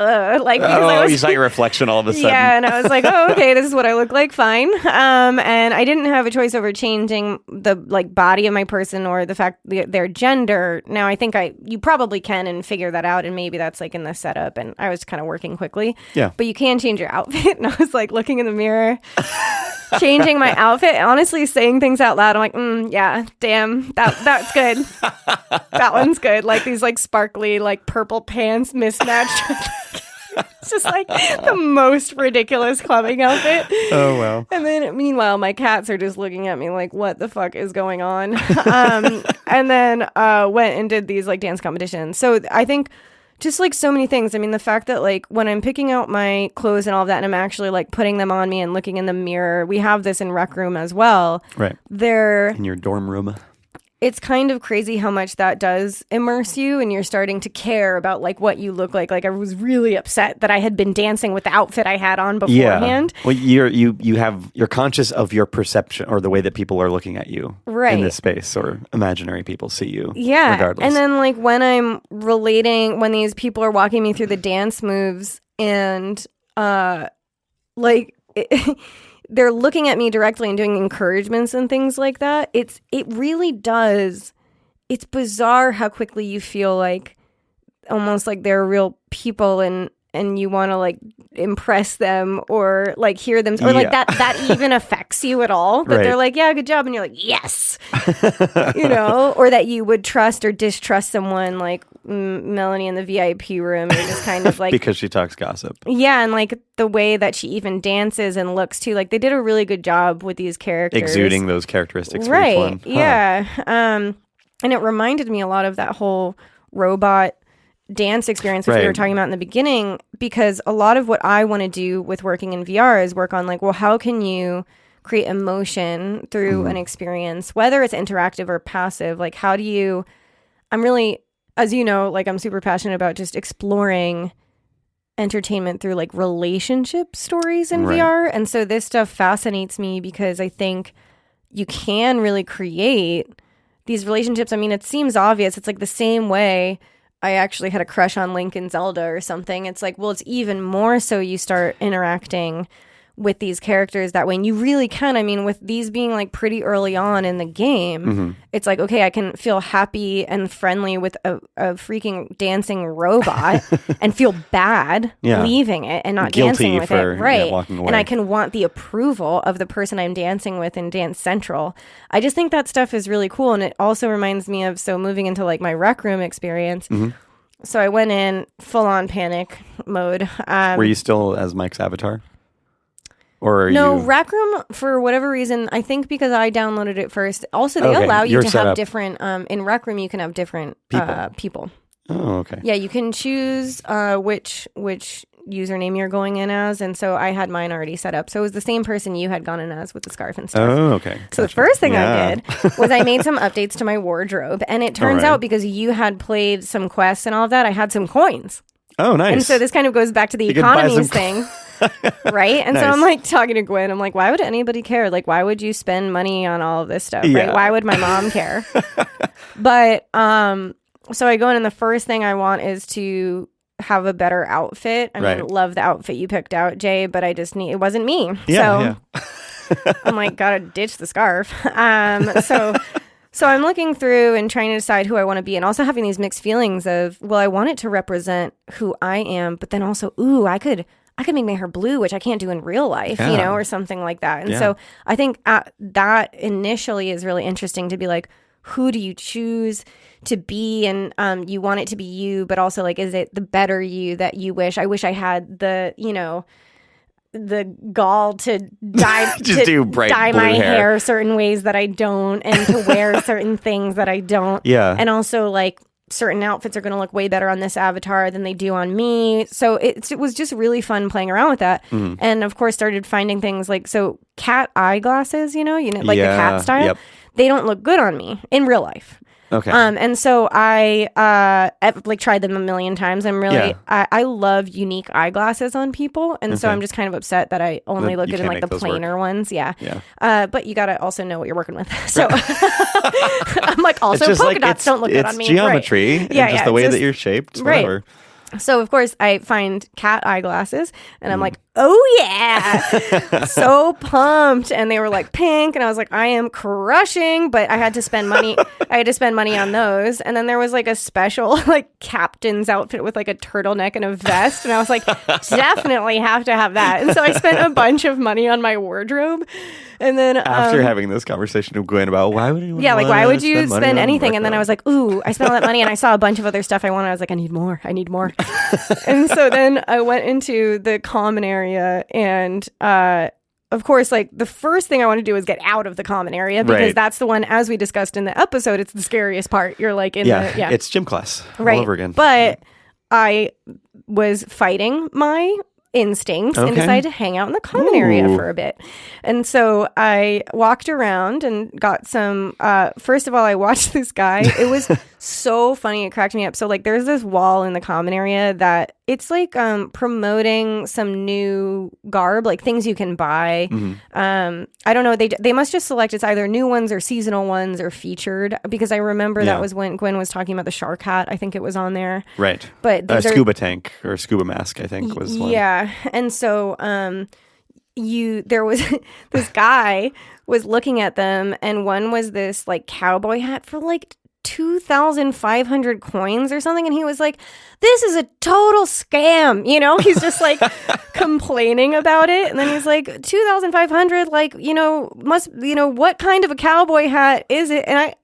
you saw your reflection all of a sudden. Yeah, and I was like, oh, okay, this is what I look like. Fine. And I didn't have a choice over changing the like body of my person or the fact their gender. Now I think you probably can and figure that out, and maybe that's like in the setup. And I was kind of working quickly. Yeah. But you can change your outfit, and I was like looking in the mirror. Changing my outfit, honestly saying things out loud. I'm like, yeah, damn, that's good. That one's good. Like these like sparkly like purple pants mismatched. It's just like the most ridiculous clubbing outfit. Oh, wow. And then meanwhile, my cats are just looking at me like, what the fuck is going on? And then went and did these like dance competitions. So I think just like so many things. I mean, the fact that like when I'm picking out my clothes and all of that, and I'm actually like putting them on me and looking in the mirror, we have this in Rec Room as well. Right. They're in your dorm room. it's kind of crazy how much that does immerse you, and you're starting to care about like what you look like. Like I was really upset that I had been dancing with the outfit I had on beforehand. Yeah. Well, you're conscious of your perception or the way that people are looking at you in this space, or imaginary people see you. Yeah. Regardless. And then like when I'm relating, when these people are walking me through the dance moves and they're looking at me directly and doing encouragements and things like that. It really does. It's bizarre how quickly you feel like almost like they're real people and you want to like impress them or like hear them or like that even affects you at all. But they're like, yeah, good job. And you're like, yes, or that you would trust or distrust someone like Melanie in the VIP room. You're just kind of like, because she talks gossip. Yeah. And like the way that she even dances and looks too, like they did a really good job with these characters. Exuding those characteristics. Right. Yeah. And it reminded me a lot of that whole robot dance experience, which we were talking about in the beginning, because a lot of what I want to do with working in VR is work on like, well, how can you create emotion through an experience, whether it's interactive or passive? Like, how do you, I'm really, as you know, like I'm super passionate about just exploring entertainment through like relationship stories in VR. And so this stuff fascinates me because I think you can really create these relationships. I mean, it seems obvious. It's like the same way I actually had a crush on Link in Zelda or something. It's like, well, it's even more so you start interacting with these characters that way. And you really can. I mean, with these being like pretty early on in the game, it's like, okay, I can feel happy and friendly with a freaking dancing robot and feel bad leaving it and not dancing with it. Right. Walking away. And I can want the approval of the person I'm dancing with in Dance Central. I just think that stuff is really cool. And it also reminds me of, so moving into like my rec room experience. So I went in full on panic mode. Were you still as Mike's avatar? Or no, Rec Room, for whatever reason, I think because I downloaded it first. Also, they allow you to have different, in Rec Room, you can have different people. Oh, okay. Yeah, you can choose which username you're going in as. And so I had mine already set up. So it was the same person you had gone in as with the scarf and stuff. Oh, okay. So the first thing I did was I made some updates to my wardrobe. And it turns out because you had played some quests and all of that, I had some coins. Oh, nice. And so this kind of goes back to the economies thing. Right? And so I'm like talking to Gwyn. I'm like, why would anybody care? Like, why would you spend money on all of this stuff? Right? Why would my mom care? But so I go in and the first thing I want is to have a better outfit. I mean, love the outfit you picked out, Jay, but I just it wasn't me. I'm like, gotta ditch the scarf. So I'm looking through and trying to decide who I want to be, and also having these mixed feelings of, well, I want it to represent who I am, but then also, ooh, I could make my hair blue, which I can't do in real life, or something like that. And so I think that initially is really interesting to be like, who do you choose to be? And you want it to be you, but also like, is it the better you that you wish? I wish I had the gall to dye dye my hair certain ways that I don't, and to wear certain things that I don't. Yeah. And also like certain outfits are going to look way better on this avatar than they do on me. So it was just really fun playing around with that. And of course started finding things like, so cat eyeglasses, like the cat style, they don't look good on me in real life. Okay. And so I like tried them a million times. I'm really I love unique eyeglasses on people, and so I'm just kind of upset that I only look good in like the plainer ones. Yeah. But you gotta also know what you're working with. So I'm like, also polka dots don't look good on me. It's geometry. Right. Yeah, just the way that you're shaped. Whatever. So of course I find cat eyeglasses, and I'm like, oh yeah, so pumped. And they were like pink, and I was like, I am crushing. But I had to spend money. I had to spend money on those. And then there was like a special like captain's outfit with like a turtleneck and a vest, and I was like, definitely have to have that. And so I spent a bunch of money on my wardrobe. And then after having this conversation with Gwyn about why would anyone why would you spend anything? And then I was like, ooh, I spent all that money, and I saw a bunch of other stuff I wanted. I was like, I need more. And so then I went into the common area, and of course, like the first thing I want to do is get out of the common area, because that's the one, as we discussed in the episode, it's the scariest part. You're like in it's gym class all over again. But I was fighting my instincts and decided to hang out in the common area for a bit. And so I walked around and got some, first of all, I watched this guy. It was so funny. It cracked me up. So like there's this wall in the common area that it's like promoting some new garb, like things you can buy. I don't know. They must just select it's either new ones or seasonal ones or featured, because I remember that was when Gwyn was talking about the shark hat. I think it was on there. Right. But scuba tank or scuba mask, I think was one. Yeah. And so there was this guy was looking at them, and one was this like cowboy hat for like 2,500 coins or something, and he was like, this is a total scam, you know. He's just like complaining about it, and then he's like, 2,500, like, you know, what kind of a cowboy hat is it? And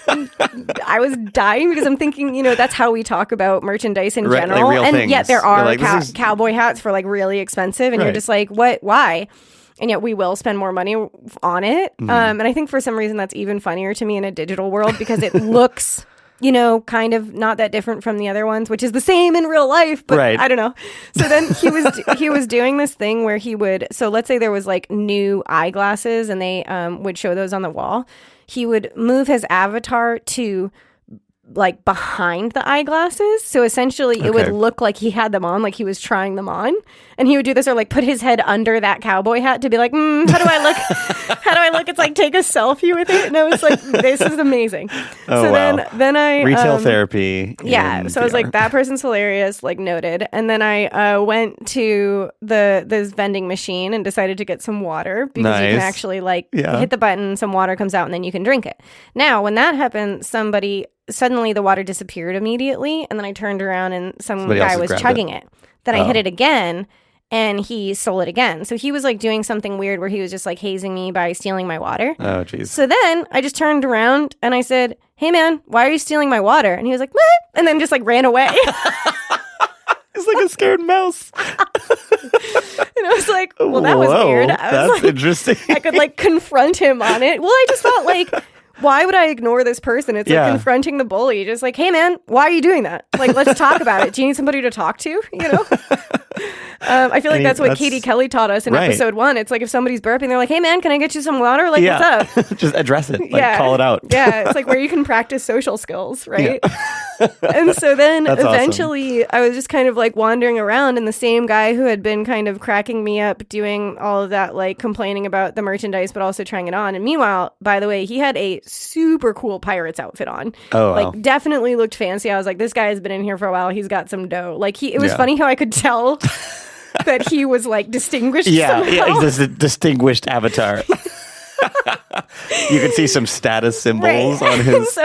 I was dying, because I'm thinking, you know, that's how we talk about merchandise in general, like and things. Yet there are like, cowboy hats for like really expensive, and you're just like, what, why? And yet we will spend more money on it. And I think for some reason that's even funnier to me in a digital world, because it looks, you know, kind of not that different from the other ones, which is the same in real life, but I don't know. So then he was doing this thing where he would, so let's say there was like new eyeglasses and they would show those on the wall. He would move his avatar to like behind the eyeglasses, so essentially it would look like he had them on, like he was trying them on, and he would do this, or like put his head under that cowboy hat to be like, how do I look? How do I look? It's like take a selfie with it, and I was like, this is amazing. Then I retail therapy. Yeah, so I was like, that person's hilarious, like noted. And then I went to this vending machine and decided to get some water, because you can actually like hit the button, some water comes out, and then you can drink it. Now, when that happened, suddenly the water disappeared immediately, and then I turned around and somebody guy was chugging it. Then I hit it again, and he stole it again. So he was like doing something weird where he was just like hazing me by stealing my water. Oh, jeez. So then I just turned around and I said, hey man, why are you stealing my water? And he was like, meh, and then just like ran away. It's like a scared mouse. And I was like, well, that was weird. That's like, interesting. I could like confront him on it. Well, I just thought like, why would I ignore this person? It's like confronting the bully. Just like, hey man, why are you doing that? Like, let's talk about it. Do you need somebody to talk to? You know? I feel like that's what Katie Kelly taught us in episode 1. It's like if somebody's burping, they're like, hey man, can I get you some water? Like, what's up? Just address it. Like, call it out. It's like where you can practice social skills, right? And so then that's eventually awesome. I was just kind of like wandering around, and the same guy who had been kind of cracking me up doing all of that, like complaining about the merchandise, but also trying it on. And meanwhile, by the way, he had a super cool pirate's outfit on. Oh, like wow. Definitely looked fancy. I was like, this guy has been in here for a while. He's got some dough. Like it was funny how I could tell that he was like distinguished. Yeah, he's a distinguished avatar. You can see some status symbols on his.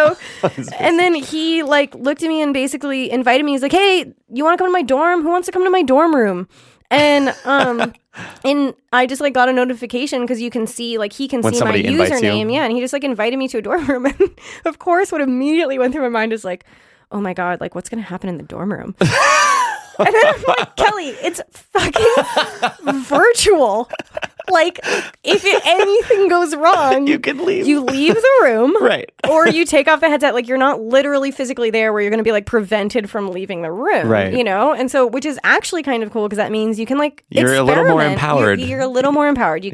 And then he like looked at me and basically invited me. He's like, "Hey, you want to come to my dorm? Who wants to come to my dorm room?" And and I just like got a notification, because you can see like he can see my username. Yeah, and he just like invited me to a dorm room. And of course, what immediately went through my mind is like, oh my God, like what's gonna happen in the dorm room? And then I'm like, Kelly, it's fucking virtual. Like, if anything goes wrong, you can leave. You leave the room. Right. Or you take off the headset. Like, you're not literally physically there where you're going to be, like, prevented from leaving the room. Right. You know? And so, which is actually kind of cool, because that means you can, like, you're experiment. A little more empowered. You're a little more empowered. You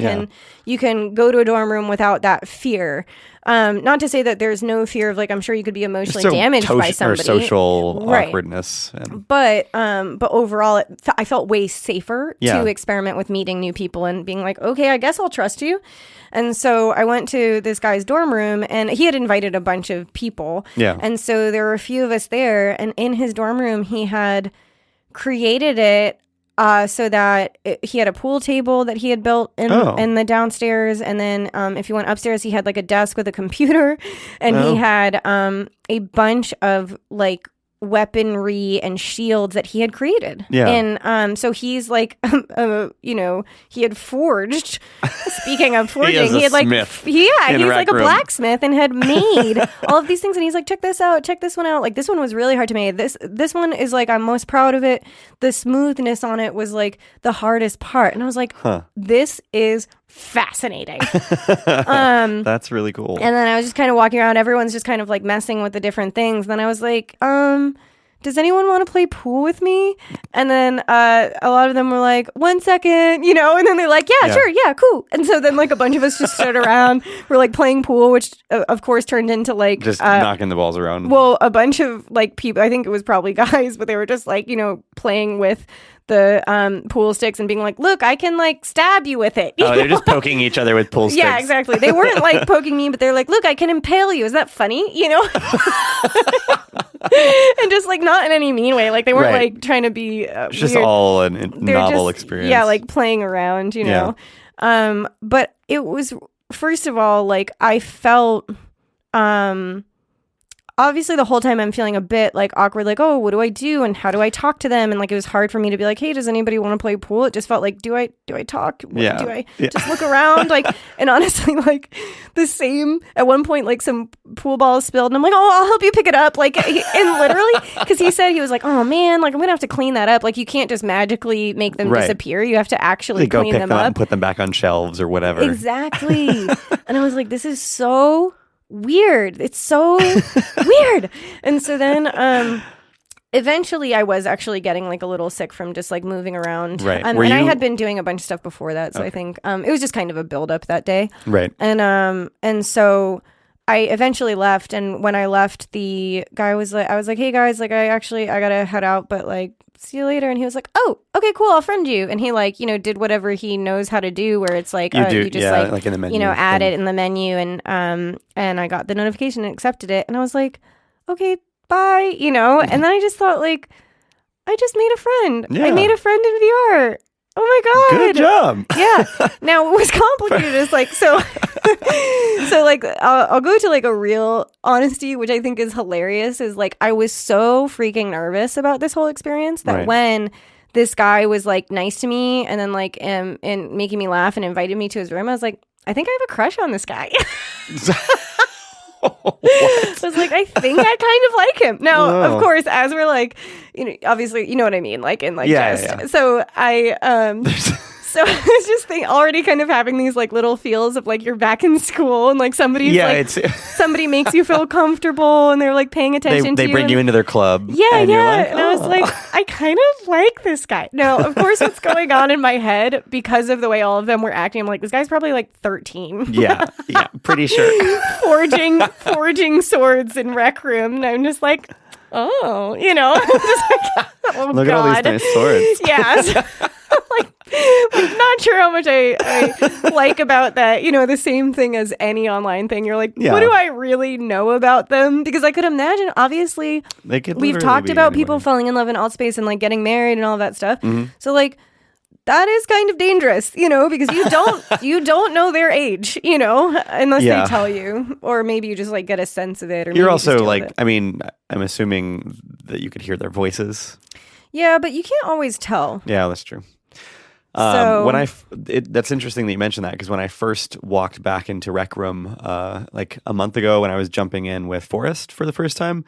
can go to a dorm room without that fear. Not to say that there's no fear of, like, I'm sure you could be emotionally damaged by somebody. Or social awkwardness. But overall, I felt way safer to experiment with meeting new people and being like, okay, I guess I'll trust you. And so I went to this guy's dorm room, and he had invited a bunch of people. Yeah. And so there were a few of us there, and in his dorm room, he had created it so that he had a pool table that he had built in the downstairs. And then if you went upstairs, he had like a desk with a computer, and he had a bunch of like weaponry and shields that he had created. Yeah. And so he's like, he had forged. Speaking of forging, he had like, he's like a blacksmith and had made all of these things. And he's like, check this out, check this one out. Like, this one was really hard to make. This one is like, I'm most proud of it. The smoothness on it was like the hardest part. And I was like, this is fascinating. That's really cool. And then I was just kind of walking around. Everyone's just kind of like messing with the different things. Then I was like, does anyone want to play pool with me? And then a lot of them were like, 1 second, you know, and then they're like, yeah, sure, yeah, cool. And so then like a bunch of us just stood around, we're like playing pool, which of course turned into like just knocking the balls around. Well, a bunch of like people, I think it was probably guys, but they were just like, you know, playing with the pool sticks and being like, look, I can like stab you with it. Oh, they're just poking each other with pool sticks. Yeah, exactly. They weren't like poking me, but they're like, look, I can impale you. Is that funny? You know? And just like not in any mean way. Like they weren't like trying to be just weird. all a novel experience. Yeah, like playing around, you know? But it was, first of all, like I felt... obviously the whole time I'm feeling a bit like awkward, like, oh, what do I do? And how do I talk to them? And like, it was hard for me to be like, hey, does anybody want to play pool? It just felt like, do I talk? Do I just look around? Like, and honestly, like the same at one point, like some pool balls spilled and I'm like, oh, I'll help you pick it up. Like, and literally, because he was like, oh man, like I'm going to have to clean that up. Like you can't just magically make them disappear. You have to actually clean them up. And put them back on shelves or whatever. Exactly. And I was like, this is so weird. It's so weird. And so then eventually I was actually getting like a little sick from just like moving around. Right. And I had been doing a bunch of stuff before that. So I think it was just kind of a buildup that day. Right. And so I eventually left. And when I left, the guy was like, I was like, hey guys, like I gotta head out, but like see you later. And he was like, oh, okay, cool, I'll friend you. And he like, you know, did whatever he knows how to do, where it's like you just like in the menu, you know, add it in the menu. And I got the notification and accepted it. And I was like, okay, bye, you know. And then I just thought like, I just made a friend. Yeah. I made a friend in VR. Oh my God. Good job. Yeah. Now what was complicated is like, so like I'll go to like a real honesty, which I think is hilarious, is like I was so freaking nervous about this whole experience that when this guy was like nice to me and then like and making me laugh and invited me to his room, I was like, I think I have a crush on this guy. I was like, I think I kind of like him. Now, of course, as we're like, you know, obviously, you know what I mean, like in like jest. So so I was just already kind of having these like little feels of like you're back in school and like somebody's somebody makes you feel comfortable and they're like paying attention to you. They bring you into their club. Yeah, and you're like, and I was like, I kind of like this guy. No, of course, what's going on in my head because of the way all of them were acting, I'm like, this guy's probably like 13. Yeah, pretty sure. forging swords in Rec Room, and I'm just like, oh, you know, I'm just like, oh, look God. at all these nice swords. Yeah. So, I'm not sure how much I like about that. You know, the same thing as any online thing. You're like, what do I really know about them? Because I could imagine, obviously, we've talked about people falling in love in alt space and like getting married and all that stuff. Mm-hmm. So like, that is kind of dangerous, you know, because you don't know their age, you know, unless they tell you, or maybe you just like get a sense of it. Or you're also like, I mean, I'm assuming that you could hear their voices. Yeah, but you can't always tell. Yeah, that's true. That's interesting that you mentioned that, because when I first walked back into Rec Room like a month ago, when I was jumping in with Forrest for the first time,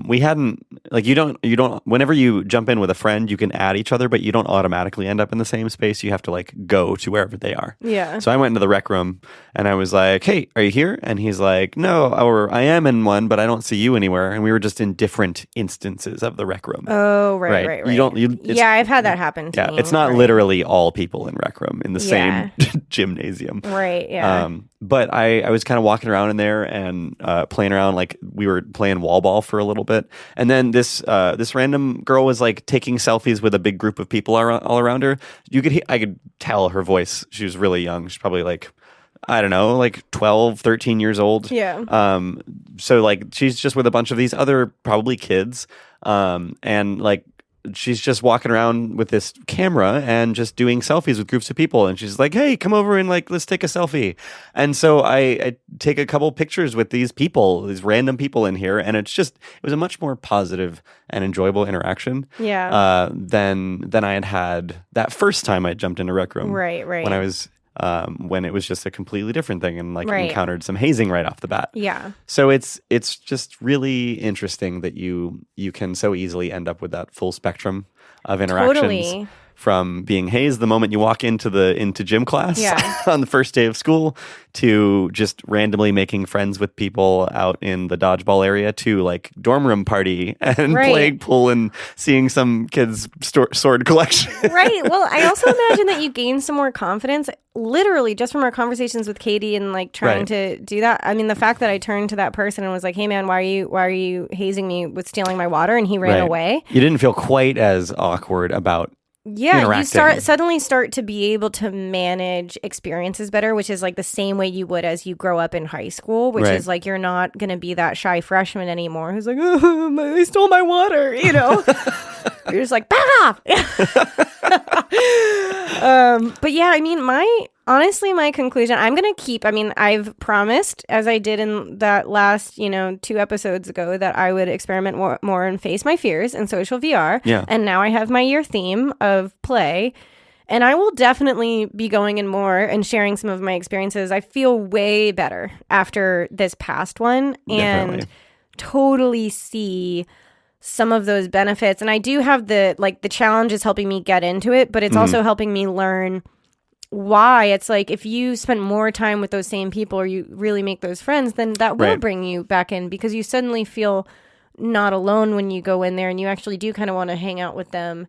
we hadn't, like, you don't whenever you jump in with a friend, you can add each other, but you don't automatically end up in the same space. You have to like go to wherever they are. Yeah. So I went into the Rec Room and I was like, hey, are you here? And he's like, no, or I am in one, but I don't see you anywhere. And we were just in different instances of the Rec Room. Oh, right. Yeah, I've had that happen to me. It's not literally all people in Rec Room in the same gymnasium. Right, yeah. But I was kind of walking around in there and playing around, like we were playing wall ball for a little bit. And then this random girl was like taking selfies with a big group of people all around her. I could tell her voice. She was really young. She's probably like, I don't know, like 12, 13 years old. Yeah. So like she's just with a bunch of these other probably kids. And like she's just walking around with this camera and just doing selfies with groups of people. And she's like, hey, come over and like, let's take a selfie. And so I take a couple pictures with these people, these random people in here. And it was a much more positive and enjoyable interaction. Yeah. Than I had that first time I jumped into Rec Room. Right. When I was, when it was just a completely different thing and like encountered some hazing right off the bat. Yeah. So it's just really interesting that you can so easily end up with that full spectrum of interactions from being hazed the moment you walk into gym class on the first day of school, to just randomly making friends with people out in the dodgeball area, to like dorm room party and playing pool and seeing some kids' sword collection. Right. Well, I also imagine that you gain some more confidence, literally just from our conversations with Katie and like trying to do that. I mean, the fact that I turned to that person and was like, "Hey, man, why are you hazing me with stealing my water?" And he ran away. You didn't feel quite as awkward about. Yeah, you suddenly start to be able to manage experiences better, which is like the same way you would as you grow up in high school, which is like you're not going to be that shy freshman anymore who's like, "Oh, they stole my water," you know? You're just like, back off. But yeah, I mean, honestly, my conclusion, I'm going to keep, I mean, I've promised, as I did in that last, 2 episodes ago, that I would experiment more and face my fears in social VR. Yeah. And now I have my year theme of play. And I will definitely be going in more and sharing some of my experiences. I feel way better after this past one. And totally see some of those benefits. And I do have the challenge is helping me get into it, but it's also helping me learn why. It's like if you spend more time with those same people or you really make those friends, then that will bring you back in, because you suddenly feel not alone when you go in there and you actually do kind of want to hang out with them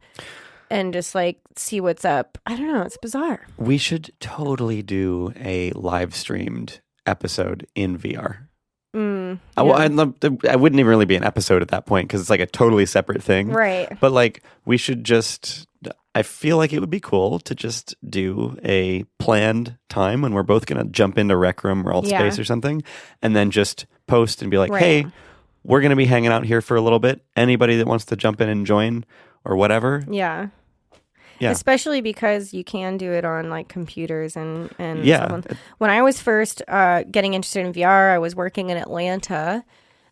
and just like see what's up. I don't know. It's bizarre. We should totally do a live streamed episode in VR. I wouldn't even really be an episode at that point because it's like a totally separate thing. Right. But like we should just, I feel like it would be cool to just do a planned time when we're both going to jump into Rec Room or Alt Space or something, and then just post and be like, hey, we're going to be hanging out here for a little bit. Anybody that wants to jump in and join or whatever. Yeah. Yeah. Especially because you can do it on like computers and when I was first getting interested in VR, I was working in Atlanta,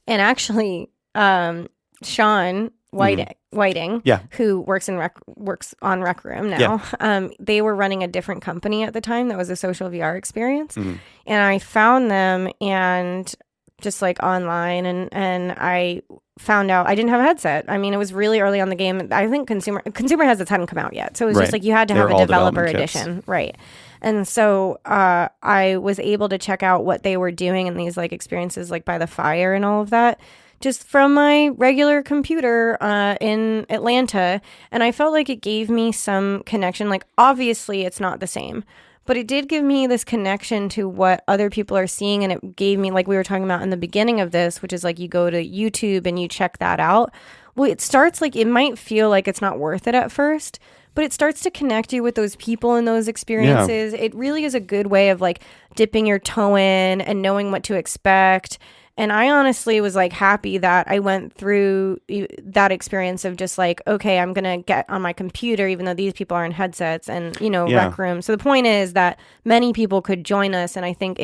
and actually Sean Whiting, who works on Rec Room now, they were running a different company at the time that was a social VR experience, and I found them and just like online, and I found out I didn't have a headset. I mean, it was really early on the game. I think consumer headsets hadn't come out yet, so it was just like you had to have a developer edition, right? And so I was able to check out what they were doing in these like experiences, like by the fire and all of that, just from my regular computer in Atlanta, and I felt like it gave me some connection. Like obviously, it's not the same, but it did give me this connection to what other people are seeing. And it gave me, like we were talking about in the beginning of this, which is like you go to YouTube and you check that out. Well, it starts like, it might feel like it's not worth it at first, but it starts to connect you with those people and those experiences. Yeah. It really is a good way of like dipping your toe in and knowing what to expect. And I honestly was like happy that I went through that experience of just like, okay, I'm going to get on my computer, even though these people are in headsets and, Rec Room. So the point is that many people could join us. And I think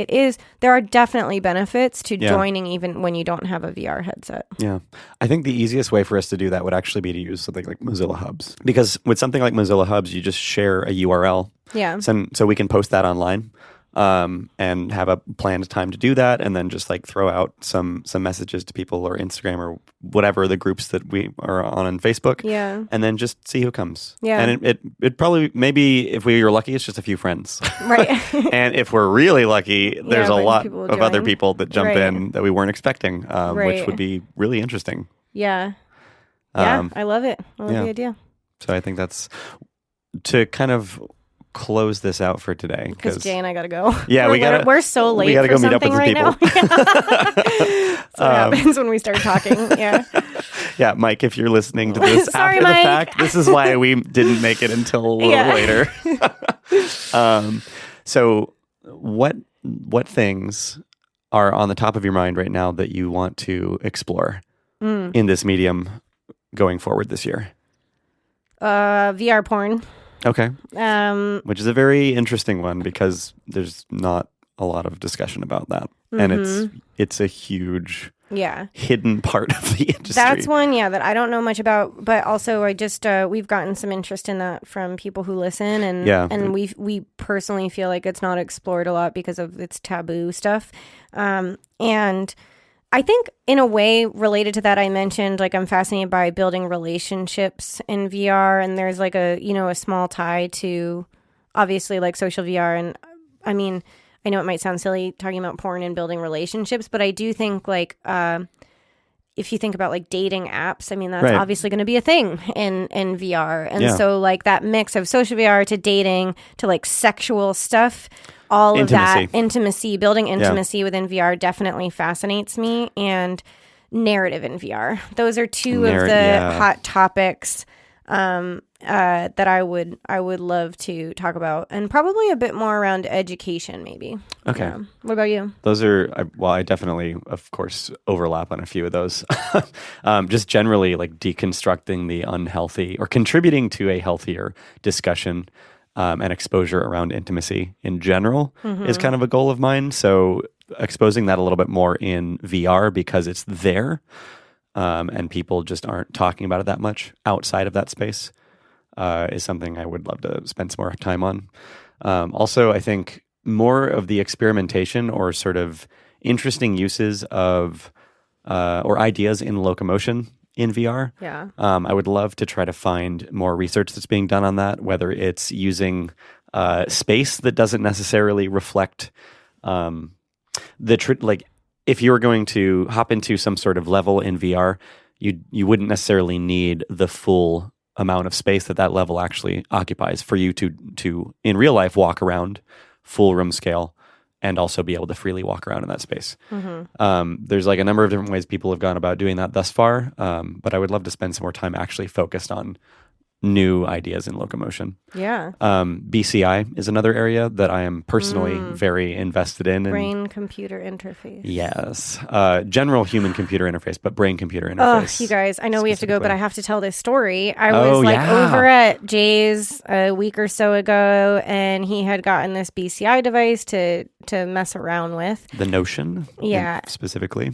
there are definitely benefits to joining even when you don't have a VR headset. Yeah. I think the easiest way for us to do that would actually be to use something like Mozilla Hubs. Because with something like Mozilla Hubs, you just share a URL. Yeah. So we can post that online. And have a planned time to do that, and then just like throw out some messages to people or Instagram or whatever the groups that we are on Facebook. Yeah. And then just see who comes. Yeah. And it probably, maybe if we are lucky, it's just a few friends. Right. And if we're really lucky, there's a lot of other people that jump in that we weren't expecting, which would be really interesting. Yeah. Yeah, I love it. I love the idea. So I think that's to kind of close this out for today because Jay and I gotta go. Yeah, we're so late. We gotta go meet up with right people. That's what happens when we start talking. Yeah. Yeah, Mike, if you're listening to this Sorry, after Mike. the fact, this is why we didn't make it until a little later. So what things are on the top of your mind right now that you want to explore in this medium going forward this year? VR porn. Okay. Which is a very interesting one because there's not a lot of discussion about that. And it's a huge hidden part of the industry. That's one, that I don't know much about, but also I just we've gotten some interest in that from people who listen, and we personally feel like it's not explored a lot because of its taboo stuff. And I think in a way related to that, I mentioned like I'm fascinated by building relationships in VR, and there's like a small tie to obviously like social VR. And I mean, I know it might sound silly talking about porn and building relationships, but I do think like if you think about like dating apps, I mean, that's obviously going to be a thing in VR. And so like that mix of social VR to dating to like sexual stuff, all of that intimacy, building intimacy within VR definitely fascinates me. And narrative in VR. Those are two of the hot topics that I would love to talk about, and probably a bit more around education, maybe. Okay. Yeah. What about you? Those are, well, I definitely, of course, overlap on a few of those. Just generally like deconstructing the unhealthy or contributing to a healthier discussion and exposure around intimacy in general is kind of a goal of mine. So exposing that a little bit more in VR because it's there and people just aren't talking about it that much outside of that space is something I would love to spend some more time on. Also, I think more of the experimentation or sort of interesting uses of or ideas in locomotion in VR. Yeah. I would love to try to find more research that's being done on that, whether it's using space that doesn't necessarily reflect like if you were going to hop into some sort of level in VR, you wouldn't necessarily need the full amount of space that level actually occupies for you to in real life walk around full room scale and also be able to freely walk around in that space. There's like a number of different ways people have gone about doing that thus far, but I would love to spend some more time actually focused on new ideas in locomotion. Yeah. BCI is another area that I am personally very invested in. Brain-computer interface. Yes. General human-computer interface, but brain-computer interface. You guys, I know we have to go, but I have to tell this story. I was over at Jay's a week or so ago, and he had gotten this BCI device to mess around with. The Notion? Yeah. Specifically.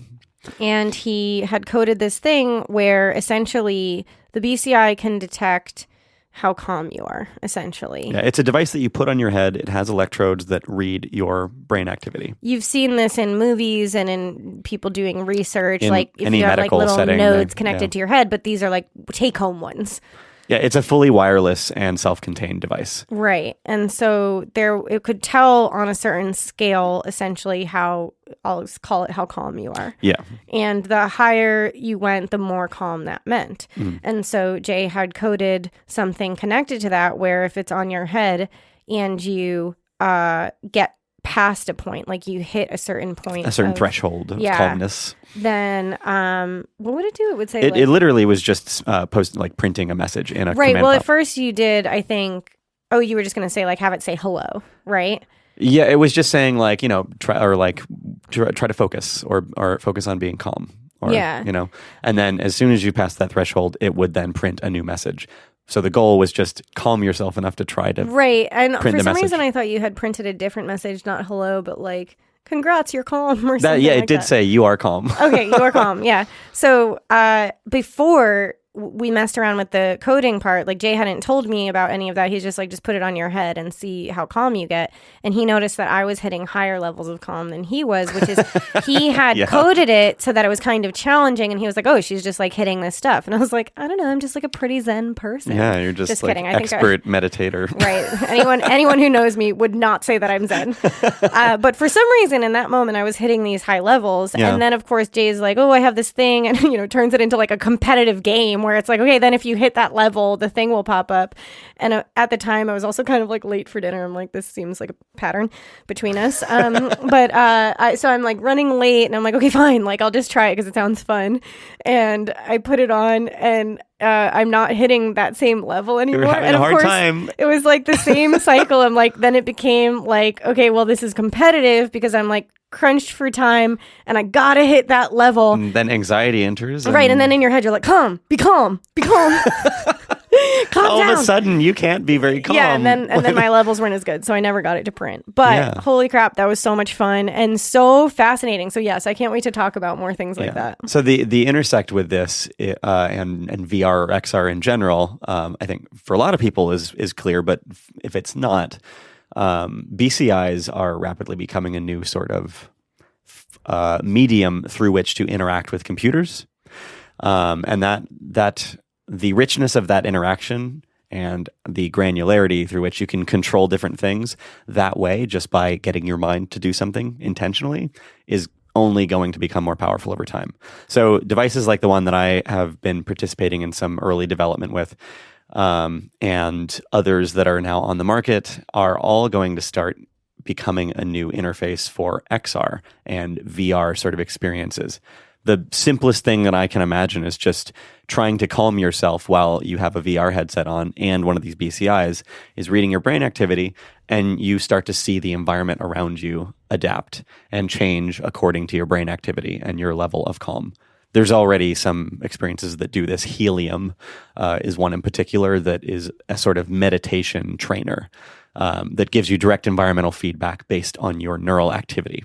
And he had coded this thing where essentially the BCI can detect how calm you are, essentially. Yeah, it's a device that you put on your head. It has electrodes that read your brain activity. You've seen this in movies and in people doing research, in like if you have like little nodes connected to your head, but these are like take-home ones. Yeah, it's a fully wireless and self-contained device. Right. And so it could tell on a certain scale, essentially, how, I'll call it how calm you are. Yeah. And the higher you went, the more calm that meant. And so Jay had coded something connected to that where if it's on your head and you get past a point, like you hit a certain point. A certain threshold of calmness. Then what would it do? It would say it literally was just printing a message in a command well, prompt. at first you did, I think, you were just going to say like have it say hello, right? Yeah, it was just saying like, try to focus or focus on being calm. Or, and then as soon as you pass that threshold, it would then print a new message. So the goal was just calm yourself enough to try to and print for some message. reason I thought you had printed a different message, not hello, but like congrats, you're calm or something. It did say you are calm. Okay, you are calm. Yeah. So before we messed around with the coding part, like Jay hadn't told me about any of that. He's just like, just put it on your head and see how calm you get. And he noticed that I was hitting higher levels of calm than he was, which is he had coded it so that it was kind of challenging. And he was like, oh, she's just like hitting this stuff. And I was like, I don't know. I'm just like a pretty zen person. Yeah, you're just like kidding. Expert meditator. Right. Anyone who knows me would not say that I'm zen. But for some reason in that moment, I was hitting these high levels. Yeah. And then of course, Jay's like, oh, I have this thing. And, turns it into like a competitive game where it's like, okay, then if you hit that level, the thing will pop up. And at the time, I was also kind of like late for dinner. I'm like, this seems like a pattern between us. So I'm like running late and I'm like, okay, fine. Like, I'll just try it because it sounds fun. And I put it on and I'm not hitting that same level anymore. You're having and a hard time. It was like the same cycle. I'm like, then it became like, okay, well, this is competitive because I'm like crunched for time and I gotta hit that level. And then anxiety enters. Right. And then in your head, you're like, be calm. Calm all down. Of a sudden, you can't be very calm. Yeah, and then my levels weren't as good, so I never got it to print. But holy crap, that was so much fun and so fascinating. So yes, I can't wait to talk about more things like that. So the intersect with this and VR or XR in general, I think for a lot of people is clear. But if it's not, BCIs are rapidly becoming a new sort of medium through which to interact with computers, and that the richness of that interaction and the granularity through which you can control different things that way, just by getting your mind to do something intentionally, is only going to become more powerful over time. So devices like the one that I have been participating in some early development with, and others that are now on the market, are all going to start becoming a new interface for XR and VR sort of experiences. The simplest thing that I can imagine is just trying to calm yourself while you have a VR headset on and one of these BCIs is reading your brain activity, and you start to see the environment around you adapt and change according to your brain activity and your level of calm. There's already some experiences that do this. Helium is one in particular that is a sort of meditation trainer that gives you direct environmental feedback based on your neural activity.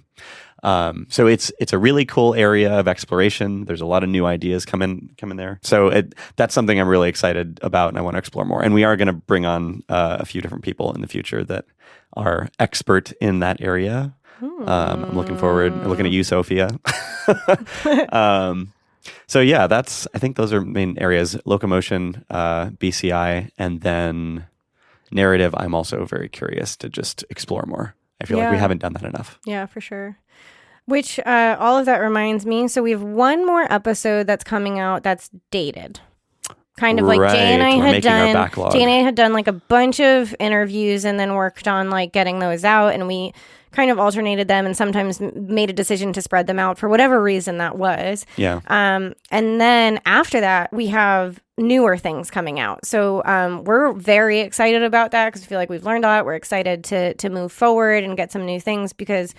So it's a really cool area of exploration. There's a lot of new ideas coming there. So that's something I'm really excited about, and I want to explore more. And we are going to bring on a few different people in the future that are expert in that area. I'm looking forward. I'm looking at you, Sophia. So yeah, I think those are main areas: locomotion, BCI, and then narrative. I'm also very curious to just explore more. I feel like we haven't done that enough. Yeah, for sure. Which all of that reminds me. So we have one more episode that's coming out that's dated. Kind of like Jay and I had done. Jay and I had done like a bunch of interviews and then worked on like getting those out, and we kind of alternated them and sometimes made a decision to spread them out for whatever reason that was. Yeah. And then after that, we have newer things coming out. So we're very excited about that because we feel like we've learned a lot. We're excited to move forward and get some new things, because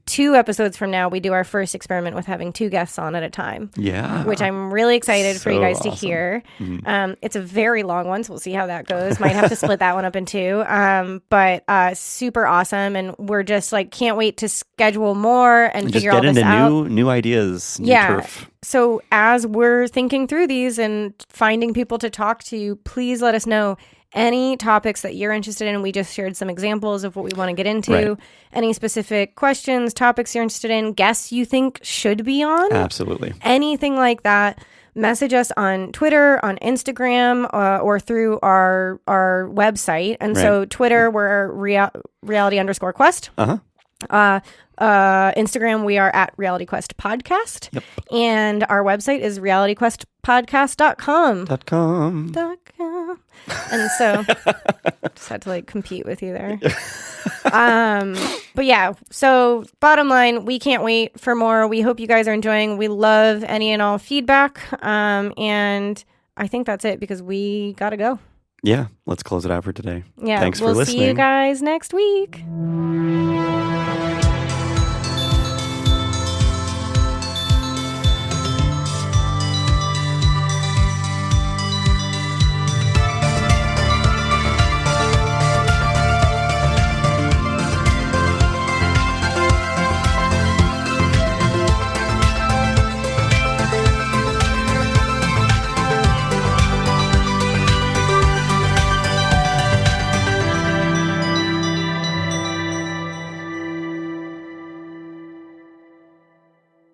2 episodes from now, we do our first experiment with having 2 guests on at a time. Yeah. Which I'm really excited for you guys to hear. Mm-hmm. It's a very long one, so we'll see how that goes. Might have to split that one up in 2. But super awesome. And we're just like, can't wait to schedule more and figure all this out. Just get into new ideas, new turf. So as we're thinking through these and finding people to talk to, please let us know any topics that you're interested in. We just shared some examples of what we want to get into. Right. Any specific questions, topics you're interested in, guests you think should be on. Absolutely. Anything like that. Message us on Twitter, on Instagram, or through our website. And so Twitter, we're reality_quest. Instagram, we are at Reality Quest Podcast. Yep. And our website is realityquestpodcast.com. And so just had to like compete with you there. But yeah, so bottom line, we can't wait for more. We hope you guys are enjoying. We love any and all feedback. And I think that's it, because we gotta go. Yeah, let's close it out for today. Yeah, thanks for listening. We'll see you guys next week.